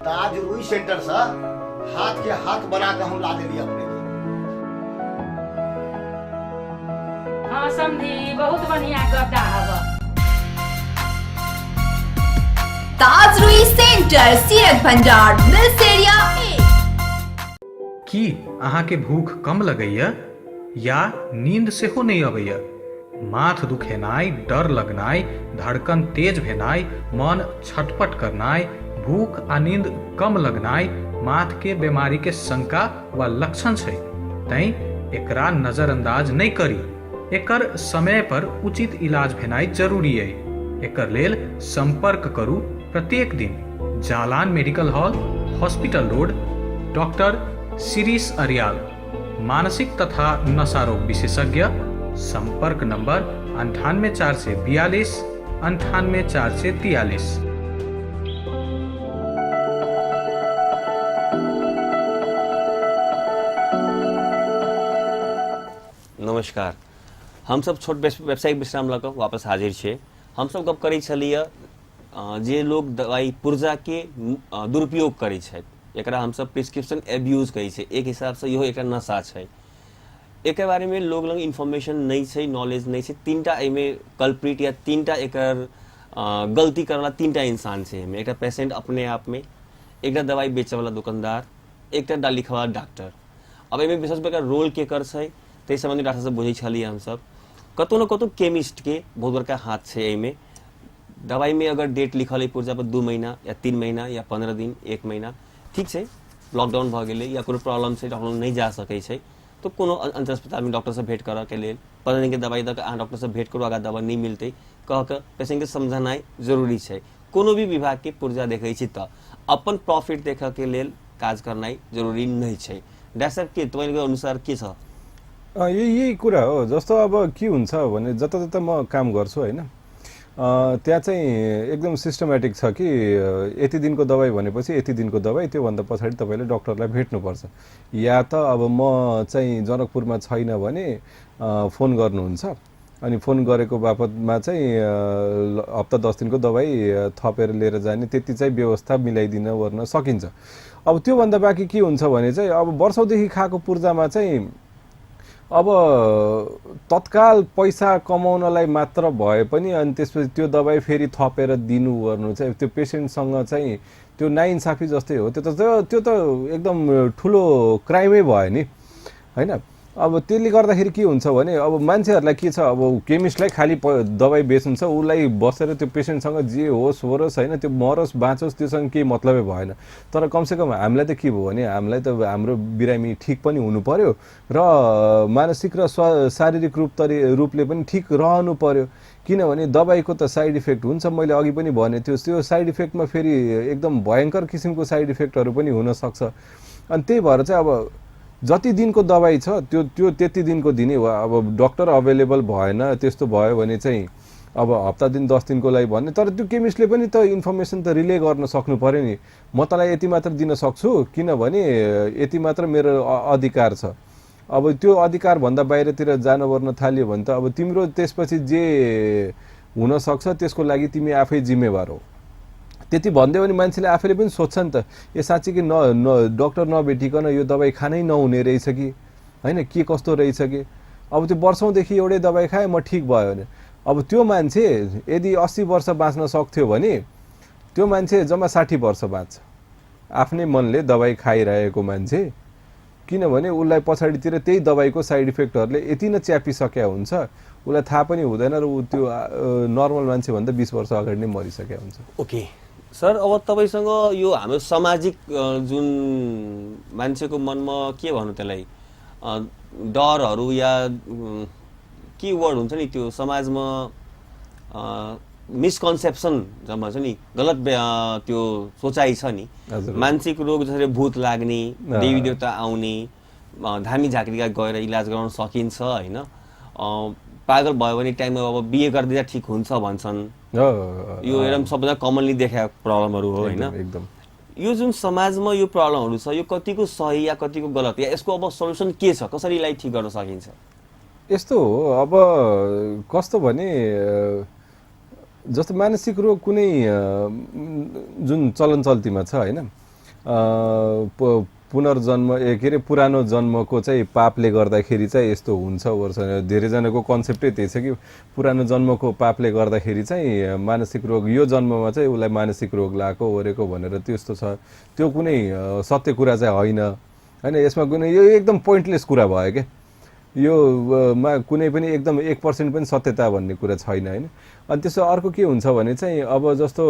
ताज रुई सेंटर से हाथ के हाथ बना कर हम ला देली अपने के। हाँ समझी बहुत बढ़िया गद्दा हवा। ताज रुई सेंटर सीरत भंडार मिल्स एरिया ए। की अहाँके भूख कम लगैया या नींद सेहो नहीं अबैया? माथ दुखेनाइ, डर लगनाइ, धड़कन तेज भेनाइ, मन छटपट करनाइ, भूख आ नींद कम लगनाइ माथ के बीमारी के शंका वा लक्षण छै। तैं एकरा नजरअंदाज नहीं करी। एकर समय पर उचित इलाज भेनाइ जरूरी है। एकर लेल संपर्क करू प्रत्येक दिन Jalan medical hall, hospital road, doctor Shirish Aryal, मानसिक तथा नशारोग विशेषज्ञ। संपर्क नंबर 98 442 98 443। नमस्कार, हम सब छोट व्यवसायिक विश्राम लऽ कऽ वापस हाजिर छियै। हम सब गप करै छलियै जे लोग दवाई पुर्जा के दुरुपयोग करै छै, एकरा हम सब प्रिस्क्रिप्शन एब्यूज कहै छै। एक हिसाब से इहो एकटा नशा छै। एक बारे में लोग लग इन्फॉर्मेशन नहीं छै, नॉलेज नहीं छै। तीनटा एमे कल्प्रिट या तीनटा एकर गलती करला तीनटा इंसान छै। एमे एकटा पेशेंट अपने आप में, एकटा दवाई बेचे वाला दुकानदार, एकटा डाली लिखा वाला डॉक्टर। अब एमे विशेष एकर रोल के कर छै ताहि संबंधी डॉक्टर से बुझे छलिए हम सब। कतौ न कतौ केमिस्ट के बहुत बड़का हाथ छै एमे। दवाई में अगर डेट लिखल है पुर्जा पर 2 महीना या 3 महीना या 15 दिन 1 महीना, ठीक छै लॉकडाउन भ गेलै या कोनो प्रॉब्लम छै डॉक्टर नहीं जा सकै छै तो कोनो अंतर अस्पताल में डॉक्टर से भेंट करऽ के लेल 15 दिन के दवाई दऽ के अहाँ डॉक्टर से भेंट करू, अगर दवा नहीं मिलते कह के पेशेंट के समझनाइ जरूरी छै। कोनो भी विभाग के पुर्जा देखै छी तऽ अपन प्रॉफिट देखऽ के लेल काज करनाइ जरूरी नहीं छै। डॉक्टर साहब के तपाईको अनुसार के छ? यही कुरा हो। जस्तो अब के हुन्छ भने जता जता म काम गर्छु हैन, त्यहाँ चाहिँ एकदम सिस्टमेटिक छ कि यति दिनको दबाई भनेपछि यति दिनको दबाई, त्योभन्दा पछाडि तपाईँले डक्टरलाई भेट्नुपर्छ। या त अब म चाहिँ जनकपुरमा छैन भने फोन गर्नुहुन्छ, अनि फोन गरेको बापतमा चाहिँ हप्ता 10 दिनको दबाई थपेर लिएर जाने त्यति चाहिँ व्यवस्था मिलाइदिन गर्न सकिन्छ। अब त्योभन्दा बाँकी के हुन्छ भने चाहिँ अब वर्षौँदेखि खाएको पूर्जामा चाहिँ अब तत्काल पैसा कमाउनलाई मात्र भए पनि अनि त्यसपछि त्यो दबाई फेरि थपेर दिनु गर्नु चाहिँ त्यो पेशेन्टसँग चाहिँ त्यो नाइन्साफी जस्तै हो। त्यो त एकदम ठुलो क्राइमै भयो नि हैन। अब त्यसले गर्दाखेरि के हुन्छ भने अब मान्छेहरूलाई के छ अब केमिस्टलाई खालि दबाई बेच्नु छ उसलाई बसेर त्यो पेसेन्टसँग जे होस् होरोस् होइन त्यो मरोस् बाँचोस् त्योसँग केही मतलबै भएन तर कमसेकम हामीलाई त के भयो भने हामीलाई त हाम्रो बिरामी ठिक पनि हुनु पर्यो र मानसिक र शारीरिक रूपले पनि ठिक रहनु पर्यो किनभने दबाईको त साइड इफेक्ट हुन्छ मैले अघि पनि भने त्यो साइड इफेक्टमा फेरि एकदम भयङ्कर किसिमको साइड इफेक्टहरू पनि हुनसक्छ अनि त्यही भएर चाहिँ अब जति दिनको दबाई छ त्यो त्यति दिनको दिने हो अब डक्टर अभाइलेबल भएन त्यस्तो भयो भने चाहिँ अब हप्ता दिन 10 दिनको लागि भन्ने तर त्यो केमिस्टले पनि त इन्फर्मेसन त रिले गर्न सक्नु पर्यो नि म तँलाई यति मात्र दिन सक्छु किनभने यति मात्र मेरो अधिकार छ अब त्यो अधिकार भन्दा बाहिरतिर जान पर्न थाल्यो भने त अब तिम्रो त्यसपछि जे हुन सक्छ त्यसको लागि तिमी आफै जिम्मेवार हो त्यति भन्दै भने मान्छेले आफैले पनि सोध्छ नि त यो साँच्चै डक्टर नभेटिकन यो दबाई खानै नहुने रहेछ कि हैन के कस्तो रहेछ कि अब त्यो वर्षौंदेखि एउटै दबाई खाए म ठिक भयो भने अब त्यो मान्छे यदि 80 वर्ष बाँच्न सक्थ्यो भने त्यो मान्छे जम्मा 60 वर्ष बाँच्छ आफ्नै मनले दबाई खाइरहेको मान्छे किनभने उसलाई पछाडितिर त्यही दबाईको साइड इफेक्टहरुले यति नै च्यापिसक्या हुन्छ उसलाई थाहा पनि हुँदैन र उ त्यो नर्मल मान्छे भन्दा 20 वर्ष अगाडि नै मरिसक्या हुन्छ ओके सर अब तपाईसँग यो हाम्रो सामाजिक जुन मान्छेको मनमा के भन्नु त्यसलाई डरहरु या के वर्ड हुन्छ नि त्यो समाजमा मिसकन्सेप्सन जम्मा छ नि गलत त्यो सोचाइ छ नि मानसिक रोग जसरी भूत लाग्ने देवी देवता आउने धामी झाँक्रीका गएर इलाज गराउन सकिन्छ हैन पागल भयो भने टाइममा अब बिहे गर्दिदा ठीक हुन्छ भन्छन् यो एकदम सबैजना कमनली देखेको प्रब्लमहरु हो हैन एकदम यो जुन समाजमा यो प्रब्लमहरु छ यो कतिको सही या कतिको गलत या यसको अब सल्युसन के छ कसरी यसलाई ठीक गर्न सकिन्छ यस्तो हो अब कस्तो भने जस्तो मानसिक रोग कुनै जुन चलन चल्तीमा छ हैन पुनर्जन्म के अरे पुरानो जन्मको चाहिँ पापले गर्दाखेरि चाहिँ यस्तो हुन्छ वर्ष धेरै जनाको कन्सेप्टै त्यही छ कि पुरानो जन्मको पापले गर्दाखेरि चाहिँ मानसिक रोग यो जन्ममा चाहिँ उसलाई मानसिक रोग लागेको ओरेको भनेर त्यस्तो छ त्यो कुनै सत्य कुरा चाहिँ होइन हैन यसमा कुनै यो एकदम पोइन्टलेस कुरा भयो के यो मा कुनै पनि एकदम 1% पनि सत्यता भन्ने कुरा छैन हैन अनि त्यसो अर्को के हुन्छ भने चाहिँ अब जस्तो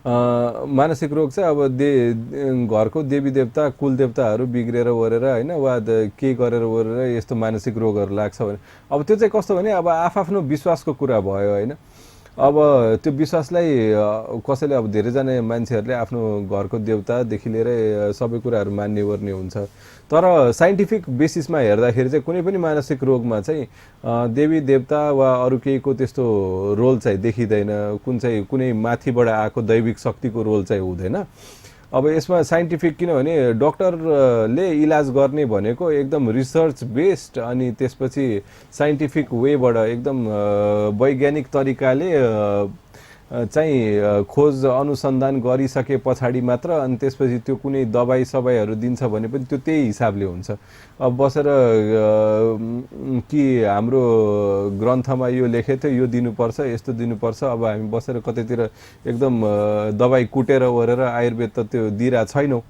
मानसिक रोग चाहिँ अब घरको देवी देवता कुल देवताहरू बिग्रेर ओरेर हैन वा के गरेर ओरेर यस्तो मानसिक रोगहरू लाग्छ भने अब त्यो चाहिँ कस्तो भने अब आफआफ्नो विश्वासको कुरा भयो हैन अब त्यो विश्वासलाई कसैले अब धेरै जना मान्छेहरूले आफ्नो घरको देवतादेखि लिएर सबै कुराहरू मान्ने गर्ने हुन्छ तर साइन्टिफिक बेसिसमा हेर्दाखेरि चाहिँ कुनै पनि मानसिक रोगमा चाहिँ देवी देवता वा अरु केहीको त्यस्तो रोल चाहिँ देखिदैन कुनै माथिबाट आएको दैविक शक्तिको रोल चाहिँ हुँदैन अब यसमा साइन्टिफिक किनभने डाक्टरले इलाज गर्ने भनेको एकदम रिसर्च बेस्ड अनि त्यसपछि साइन्टिफिक वेबाट एकदम वैज्ञानिक तरिकाले चाहिँ खोज अनुसन्धान गरिसके पछाडी मात्र अनि त्यसपछि त्यो कुनै दबाई सबाईहरू दिन्छ भने पनि त्यो त्यही हिसाबले हुन्छ अब बसेर कि हाम्रो ग्रन्थमा यो लेखे थियो यो दिनुपर्छ यस्तो दिनुपर्छ अब हामी बसेर कतैतिर एकदम दबाई कुटेर ओरेर आयुर्वेद त त्यो दिइरा छैनौ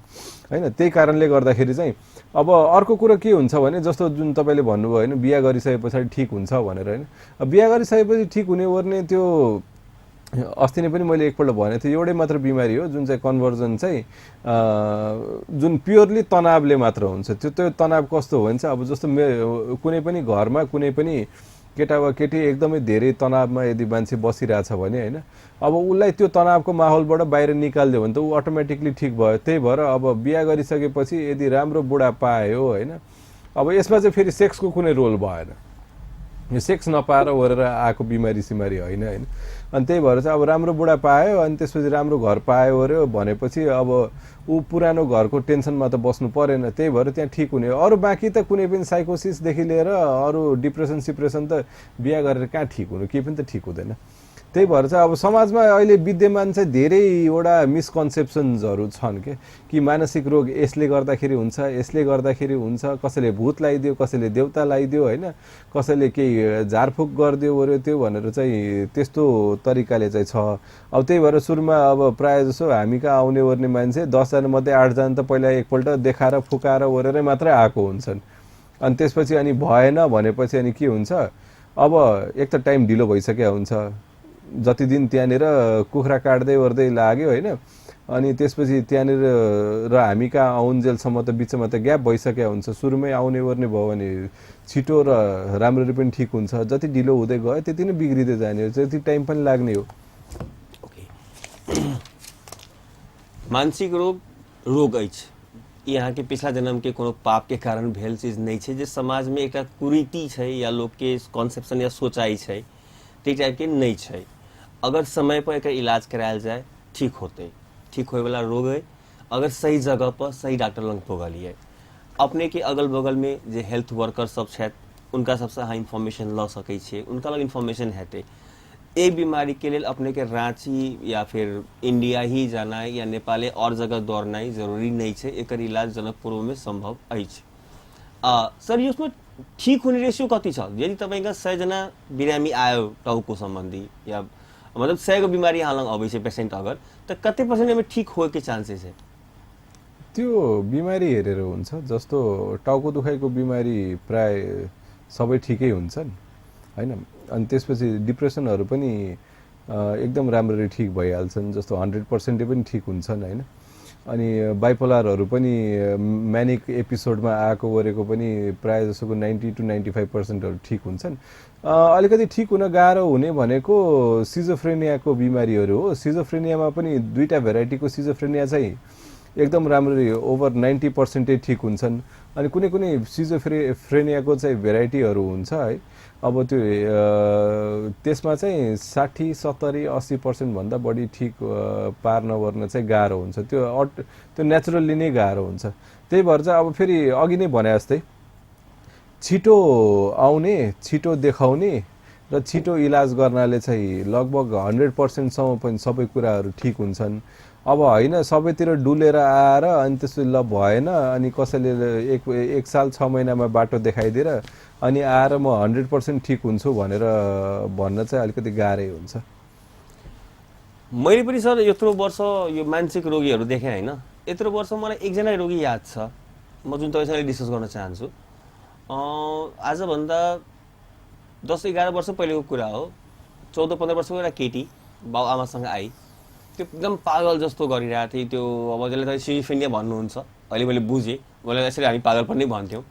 हैन त्यही कारणले गर्दाखेरि चाहिँ अब अर्को कुरा के हुन्छ भने जस्तो जुन तपाईले भन्नुभयो हैन बिहे गरिसकेपछि ठीक हुन्छ भनेर हैन बिहे गरिसकेपछि ठीक हुने ओर्ने त्यो अस्ति नै पनि मैले एकपल्ट भने थिए एउटै मात्र बिमारी हो जुन चाहिँ कन्भर्जन चाहिँ जुन प्योरली तनावले मात्र हुन्छ त्यो तनाव कस्तो हो भने अब जस्तो कुनै पनि घरमा कुनै पनि केटा वा केटी एकदमै धेरै तनावमा यदि मान्छे बसिरहेछ भने हैन अब उलाई त्यो तनावको माहौलबाट बाहिर निकाल्दियो भने त उ अटोमेटिकली ठीक भयो त्यही भएर अब बिहे गरिसकेपछि यदि राम्रो बुढा पायो हैन अब यसमा चाहिँ फेरि सेक्सको कुनै रोल भएन यो सेक्स नपाएर ओरेर आएको बिमारी सिमारी होइन हैन अनि त्यही भएर चाहिँ अब राम्रो बुढा पायो अनि त्यसपछि राम्रो घर पायो ओर्यो भनेपछि अब उ पुरानो घरको टेन्सनमा त बस्नु परेन त्यही भएर त्यहाँ ठीक हुने अरु बाँकी त कुनै पनि साइकोसिस देखि लिएर अरु डिप्रेसन सिप्रेसन त बिहे गरेर कहाँ ठीक हुनु के पनि त ठीक हुँदैन त्यही भएर चाहिँ अब समाजमा अहिले विद्यमान चाहिँ धेरैवटा मिसकन्सेप्सन्सहरू छन् कि मानसिक रोग यसले गर्दाखेरि हुन्छ कसैले भूत लगाइदियो कसैले देवता लगाइदियो हैन कसैले केही झारफुक गर्दियो ओर्यो त्यो भनेर चाहिँ त्यस्तो तरिकाले चाहिँ छ अब त्यही भएर सुरुमा अब प्राय जसो हामी कहाँ आउने ओर्ने मान्छे 10 जना मध्ये 8 जना त पहिला एकपल्ट देखाएर फुकाएर ओरेरै मात्रै आएको हुन्छन् अनि त्यसपछि अनि भएन भनेपछि अनि के हुन्छ, अब एक त टाइम ढिलो भइसक्यो हुन्छ, जति दिन त्यहाँनिर कुखुरा काट्दै ओर्दै लाग्यो होइन, अनि त्यसपछि त्यहाँनिर र हामी कहाँ आउन्जेलसम्म त बिचमा त ग्याप भइसक्यो हुन्छ। सुरुमै आउने ओर्ने भयो भने छिटो र राम्ररी पनि ठिक हुन्छ, जति ढिलो हुँदै गयो त्यति नै बिग्रिँदै जाने हो, त्यति टाइम पनि लाग्ने हो। मानसिक रोग अछि, यहाँ के पिछला जन्म के कोनो पाप के कारण भेल चीज नहीं है, जे समाज में एक कुरीति है या लोग के कॉन्सेप्शन या सोचाई है ते टाइप के नहीं है। अगर समय पर एक इलाज करायल जाए ठीक होते, ठीक होए वाला रोग है। अगर सही जगह पर सही डॉक्टर लंग पोगलिए, अपने के अगल बगल में जे हेल्थ वर्कर सब छथि उनका सबसे अहाँ इन्फॉर्मेशन ल सकै छियै, उनका लग इन्फॉर्मेशन हेतै। एक बीमारी के लिए अपने के रांची या फिर इंडिया ही जाना या नेपाल और जगह दौड़ना जरूरी नहीं है, एक इलाज जनकपुर में संभव अछि। सर यो उसमें ठीक होने रेशियो कति छ? यदि तपाईंका 100 जना बिरामी आयो टाउको सम्बन्धी या मतलब 100 को बिमारी यहाँ लग आबै छै पेशेंट अगर, त कते % में ठीक होए के चांसेस है? त्यो बिमारी हेरेर हुन्छ। जस्तो टाउको दुखाइको बिमारी प्राय सबै ठिकै हुन्छन् हैन, अनि त्यसपछि डिप्रेसनहरू पनि एकदम राम्ररी ठिक भइहाल्छन्, जस्तो 100% पनि ठिक हुन्छन् हैन। अनि बाइपोलरहरू पनि म्यानिक एपिसोडमा आएको गरेको पनि प्राय जसोको 90 to 95% ठिक हुन्छन्। अलिकति ठिक हुन गाह्रो हुने भनेको सिजोफ्रेनियाको बिमारीहरू हो। सिजोफ्रेनियामा पनि दुईटा भेराइटीको सिजोफ्रेनिया चाहिँ एकदम राम्ररी ओभर 90% ठिक हुन्छन्, अनि कुनै कुनै सिजोफ्रेनियाको चाहिँ भेराइटीहरू हुन्छ है। अब त्यो त्यसमा चाहिँ 60, 70, 80% भन्दा बढी ठिक पार्न वर्न चाहिँ गाह्रो हुन्छ, त्यो नेचुरली नै गाह्रो हुन्छ। त्यही भएर चाहिँ अब फेरि अघि नै भने जस्तै छिटो आउने, छिटो देखाउने र छिटो इलाज गर्नाले चाहिँ लगभग 100% सम्म पनि सबै कुराहरू ठिक हुन्छन्। अब होइन सबैतिर डुलेर आएर अनि त्यसपछि ल भएन, अनि कसैले एक साल 6 महिनामा बाटो देखाइदिएर अनि आएर म 100% ठिक हुन्छु भनेर भन्न चाहिँ अलिकति गाह्रै हुन्छ। मैले पनि सर यत्रो वर्ष यो मानसिक रोगीहरू देखेँ होइन, यत्रो वर्ष मलाई एकजना रोगी याद छ, म जुन तपाईँसँग डिस्कस गर्न चाहन्छु। आजभन्दा 10-11 वर्ष पहिलेको कुरा हो। 14-15 वर्षको एउटा केटी बाउ आमासँग आई, त्यो एकदम पागल जस्तो गरिरहेको थियो। त्यो अब जसले तपाईँ सिजोफ्रेनिया भन्नुहुन्छ, अहिले मैले बुझेँ, मैले यसरी हामी पागल पनि भन्थ्यौँ।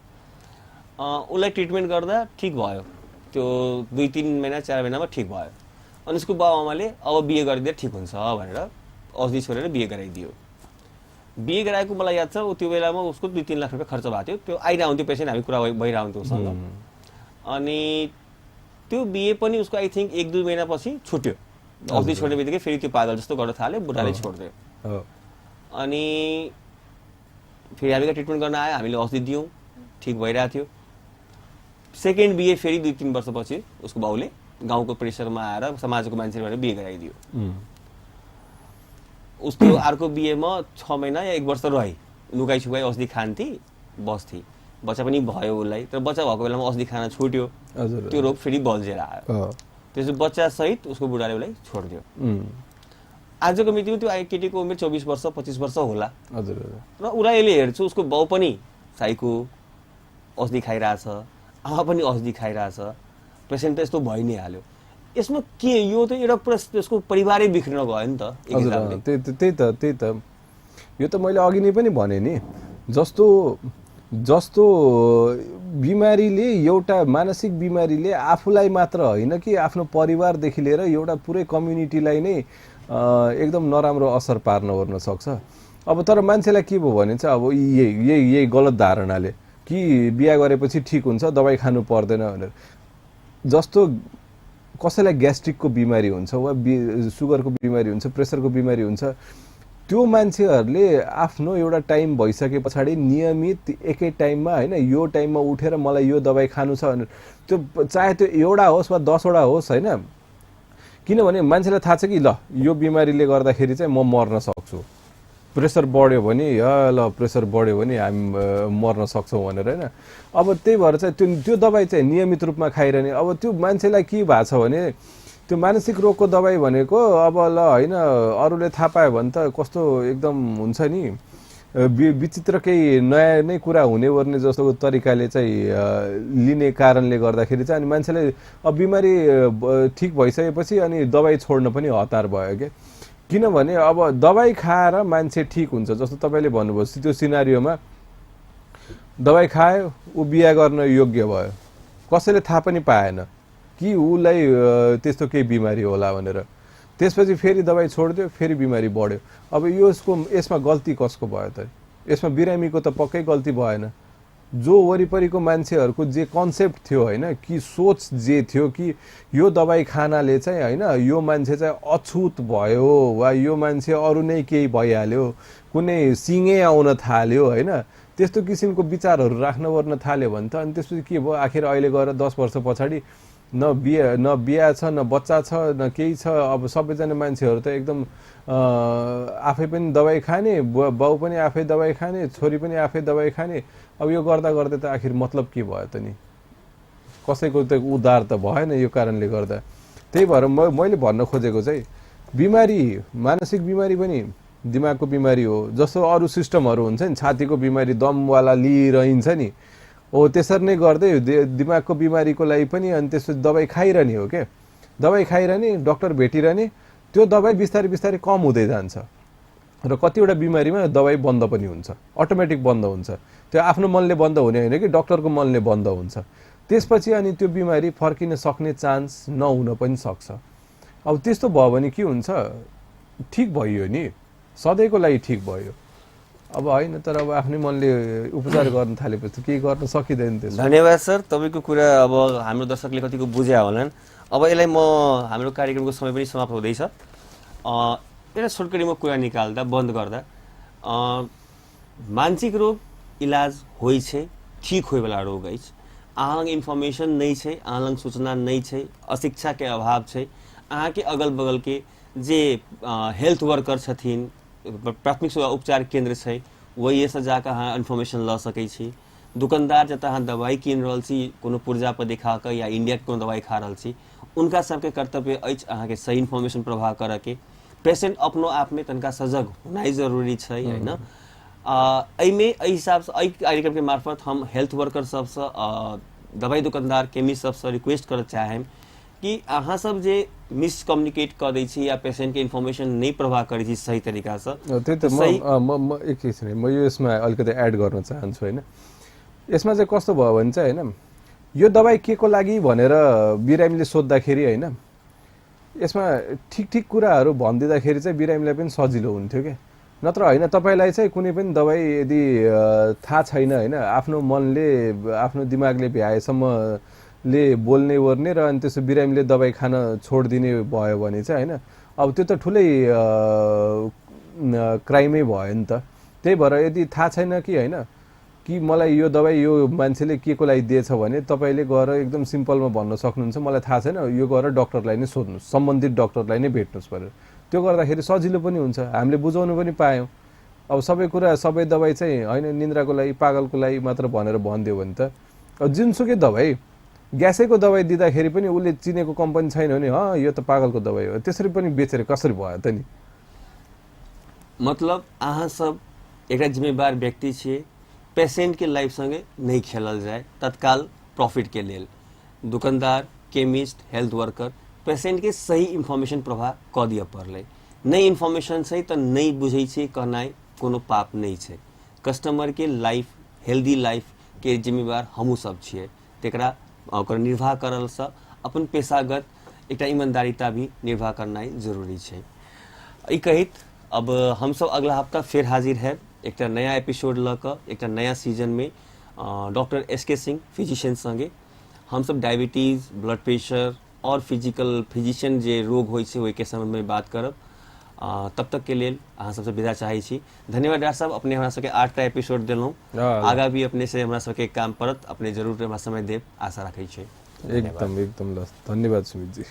उसलाई ट्रिटमेन्ट गर्दा ठिक भयो, त्यो 2-3 महिना 4 महिनामा ठिक भयो। अनि उसको बाउ आमाले अब बिहे गरिदिएर ठिक हुन्छ भनेर औषधि छोडेर बिहे गराइदियो। बिहे गराएको मलाई याद छ, त्यो बेलामा उसको 2-3 लाख रुपियाँ खर्च भएको थियो। त्यो आइरहन्थ्यो पेसेन्ट, हामी कुरा भइरहन्थ्यो उसँग। अनि त्यो बिहे पनि उसको आई थिङ्क 1-2 महिनापछि छुट्यो। औषधि छोड्ने बित्तिकै फेरि त्यो पागल जस्तो गर्न थाल्यो, बुढाले छोडिदियो। अनि फेरि हामी ट्रिटमेन्ट गर्न आयो, हामीले औषधि दियौँ, ठिक भइरहेको थियो। सेकेन्ड बिहे फेरि 2-3 वर्षपछि उसको बाउले गाउँको प्रेसरमा आएर समाजको मान्छेले भनेर बिहे गराइदियो। उसको अर्को बिहेमा 6 महिना या 1 वर्ष रही, लुकाइ छुकाइ औषधि खान्थी, बस्थी, बच्चा पनि भयो उसलाई। तर बच्चा भएको बेलामा औषधि खान छुट्यो, त्यो रोग फेरि बल्झेर आयो। त्यसो बच्चा सहित उसको बुढाले उसलाई छोडिदियो। आजको मितिमा त्यो केटीको उमेर 24 वर्ष 25 वर्ष होला। र उसलाई अहिले हेर्छु, उसको बाउ पनि साइको औषधि खाइरहेछ, आमा पनि औषधि खाइरहेछ, पेसेन्ट त यस्तो भइ नै हाल्यो। यसमा के यो त एउटा पुरा त्यसको परिवारै बिग्रिन गयो नि त एक हिसाबले। त्यही त यो त मैले अघि नै पनि भने नि, जस्तो बिमारीले एउटा मानसिक बिमारीले आफूलाई मात्र होइन कि आफ्नो परिवारदेखि लिएर एउटा पुरै कम्युनिटीलाई नै एकदम नराम्रो असर पार्न ओर्न सक्छ। अब तर मान्छेलाई के भयो भने चाहिँ अब यही गलत धारणाले कि बिहा गरेपछि ठिक हुन्छ, दबाई खानु पर्दैन भनेर। जस्तो कसैलाई ग्यास्ट्रिकको बिमारी हुन्छ वा सुगरको बिमारी हुन्छ, प्रेसरको बिमारी हुन्छ, त्यो मान्छेहरूले आफ्नो एउटा टाइम भइसके पछाडि नियमित एकै टाइममा होइन यो टाइममा उठेर मलाई यो दबाई खानु छ भनेर, त्यो चाहे त्यो एउटा होस् वा 10 वटा होस् होइन, किनभने मान्छेलाई थाहा छ कि ल यो बिमारीले गर्दाखेरि चाहिँ म मर्न सक्छु, प्रेसर बढ्यो भने ल प्रेसर बढ्यो भने हामी मर्न सक्छौँ भनेर होइन। अब त्यही भएर चाहिँ त्यो दबाई चाहिँ नियमित रूपमा खाइरहने। अब त्यो मान्छेलाई के भएको छ भने त्यो मानसिक रोगको दबाई भनेको अब ल होइन अरूले थाहा पायो भने त कस्तो एकदम हुन्छ नि, विचित्र केही नयाँ नै कुरा हुने वर्ने जस्तो तरिकाले चाहिँ लिने कारणले गर्दाखेरि चाहिँ अनि मान्छेलाई अब बिमारी ठिक भइसकेपछि अनि दबाई छोड्न पनि हतार भयो क्या। किनभने अब दबाई खाएर मान्छे ठिक हुन्छ जस्तो तपाईँले भन्नुभयो त्यो सिनारियोमा दबाई खायो ऊ बिहा गर्न योग्य भयो, कसैले थाहा पनि पाएन कि उसलाई त्यस्तो केही बिमारी होला भनेर। त्यसपछि फेरि दबाई छोडिदियो, फेरि बिमारी बढ्यो। अब यसमा गल्ती कसको भयो त? यसमा बिरामीको त पक्कै गल्ती भएन। जो वरिपरिको मान्छेहरूको जे कन्सेप्ट थियो होइन कि सोच जे थियो कि यो दबाई खानाले चाहिँ होइन यो मान्छे चाहिँ अछुत भयो वा यो मान्छे अरू नै केही भइहाल्यो, कुनै सिङै आउन थाल्यो होइन, त्यस्तो किसिमको विचारहरू राख्न पर्न थाल्यो भने त अनि त्यसपछि के भयो? आखिर अहिले गएर 10 वर्ष पछाडि न बिहा छ न बच्चा छ न केही छ। अब सबैजना मान्छेहरू त एकदम आफै पनि दबाई खाने, बाउ पनि आफै दबाई खाने, छोरी पनि आफै दबाई खाने। अब यो गर्दा गर्दै त आखिर मतलब के भयो त नि? कसैको त उद्धार त भएन यो कारणले गर्दा। त्यही भएर मैले भन्न खोजेको चाहिँ बिमारी मानसिक बिमारी पनि दिमागको बिमारी हो। जस्तो अरू सिस्टमहरू हुन्छ नि, छातीको बिमारी दमवाला लिइरहन्छ नि, हो त्यसरी नै गर्दै दिमागको बिमारीको लागि पनि अनि त्यसपछि दबाई खाइरहने हो क्या। दबाई खाइरहने, डक्टर भेटिरहने, त्यो दबाई बिस्तारै बिस्तारै कम हुँदै जान्छ र कतिवटा बिमारीमा दबाई बन्द पनि हुन्छ, अटोमेटिक बन्द हुन्छ। त्यो आफ्नो मनले बन्द हुने होइन कि डक्टरको मनले बन्द हुन्छ। त्यसपछि अनि त्यो बिमारी फर्किन सक्ने चान्स नहुन पनि सक्छ। अब त्यस्तो भयो भने के हुन्छ? ठिक भयो नि, सधैँको लागि ठिक भयो। अब होइन तर अब आफ्नै मनले उपचार गर्न थालेपछि केही गर्न सकिँदैन। त्यसो धन्यवाद सर, तपाईँको कुरा अब हाम्रो दर्शकले कतिको बुझ्या होलान्। अब यसलाई म हाम्रो कार्यक्रमको समय पनि समाप्त हुँदैछ। एउटा छोटकरीमा कुरा निकाल्दा बन्द गर्दा मानसिक रोग इलाज होइ छै, ठीक होइवला रोग अछि। अहाँ इन्फॉर्मेशन नहीं छै, अहाँ सूचना नहीं छै, अशिक्षा के अभाव छै। अहाँ के अगल बगल के जे हेल्थ वर्कर छथिन, प्राथमिक सेवा उपचार केंद्र छै, वही से जाकर अहाँ इन्फॉर्मेशन ल सकै छी। दुकानदार जतऽ अहाँ दवाई कीन रहल छी, कोनो पुर्जा पर दिखा के या इंडिया के कोनो दवाई खा रहल छी, उनका सबके कर्तव्य अछि अहाँ के सही इन्फॉर्मेशन प्रवाह करे के। पेशेंट अपनो आप में तनका सजग होना जरूरी छै है ना। एहिमे एहि हिसाब से एहि कार्यक्रम के मार्फत हम हेल्थ वर्कर सबसे दवाई दुकानदार केमिस्ट सबसे रिक्वेस्ट करऽ चाहेम कि अहाँ सब जे मिसकम्युनिकेट कर दै छी या पेशेंट के इन्फॉर्मेशन नहीं प्रवाह करै छी सही तरीका से। त्यही त म एकैछिन म यो यसमा अलिकति एड गर्न चाहन्छु हैन। यसमा चाहिँ कस्तो भयो भने चाहिँ हैन, यो दबाई के को लागि भनेर बिरामीले सोध्दाखेरि हैन, यसमा ठीक कुराहरू भनिदिँदाखेरि चाहिँ बिरामीलाई पनि सजिलो हुन्थ्यो के। नत्र हैन तपाईलाई चाहिँ कुनै पनि दबाई यदि थाहा छैन हैन, आफ्नो मनले आफ्नो दिमागले भ्याएसम्मले बोल्ने ओर्ने र अनि त्यसो बिरामीले दबाई खान छोडिदिने भयो भने चाहिँ हैन, अब त्यो त ठुलै क्राइमै भयो नि त। त्यही भएर यदि थाहा छैन कि हैन कि मलाई यो दबाई यो मान्छेले के को लागि दिएछ भने तपाईले गएर एकदम सिम्पलमा भन्न सक्नुहुन्छ मलाई थाहा छैन, यो गएर डाक्टरलाई नै सोध्नुस्, सम्बन्धित डाक्टरलाई नै भेट्नुस् भनेर। त्यो गर्दाखेरि सजिलो पनि हुन्छ, हामीले बुझाउनु पनि पायौं। अब सबै कुरा सबै दबाई चाहिँ हैन निन्द्राको लागि पागलको लागि मात्र भनेर भनिदियो भने त जुनसुकै दबाई ग्यासैको दबाई दिँदाखेरि पनि उसले चिनेको कम्पनी छैन भने यो त पागलको दबाई हो, त्यसरी पनि बेचेर कसरी भयो त नि। मतलब अहाँ सब एउटा जिम्मेवार व्यक्ति छिए, पेशेंट के लाइफ संगे नहीं खेलल जाए तत्काल प्रॉफिट के लेल। दुकानदार, केमिस्ट, हेल्थ वर्कर पेशेंट के सही इन्फॉर्मेशन प्रवाह क दिया पड़ले। नई इन्फॉर्मेशन छै त नहीं बुझे छी कहनाइ कोनो पाप नहीं छै। कस्टमर के लाइफ, हेल्दी लाइफ के जिम्मेवार हमू सब छिए। तेकरा ओकर निर्वाह करल से अपन पेशागत एकटा ईमानदारीता भी निर्वाह करनाइ जरूरी छै। ई कहित अब हम सब अगला हफ्ता फिर हाजिर है एक नया एपिसोड लक, एक नया सीजन में डॉक्टर SK सिंह फिजिशियन संगे हम सब डायबिटीज, ब्लड प्रेशर और फिजिशियन जे रोग होइ छै ओहि के संबंध में बात करब। तब तक के लिए अहाँ सबसे विदा चाहै छी। धन्यवाद डॉक्टर साहब, अपने हमरा सबके 8टा एपिसोड देलहुँ। आगा भी अपने से हमरा सबके काम परत अपने जरूर हमरा समय देब आशा रखै छी। एकदम धन्यवाद सुमित जी।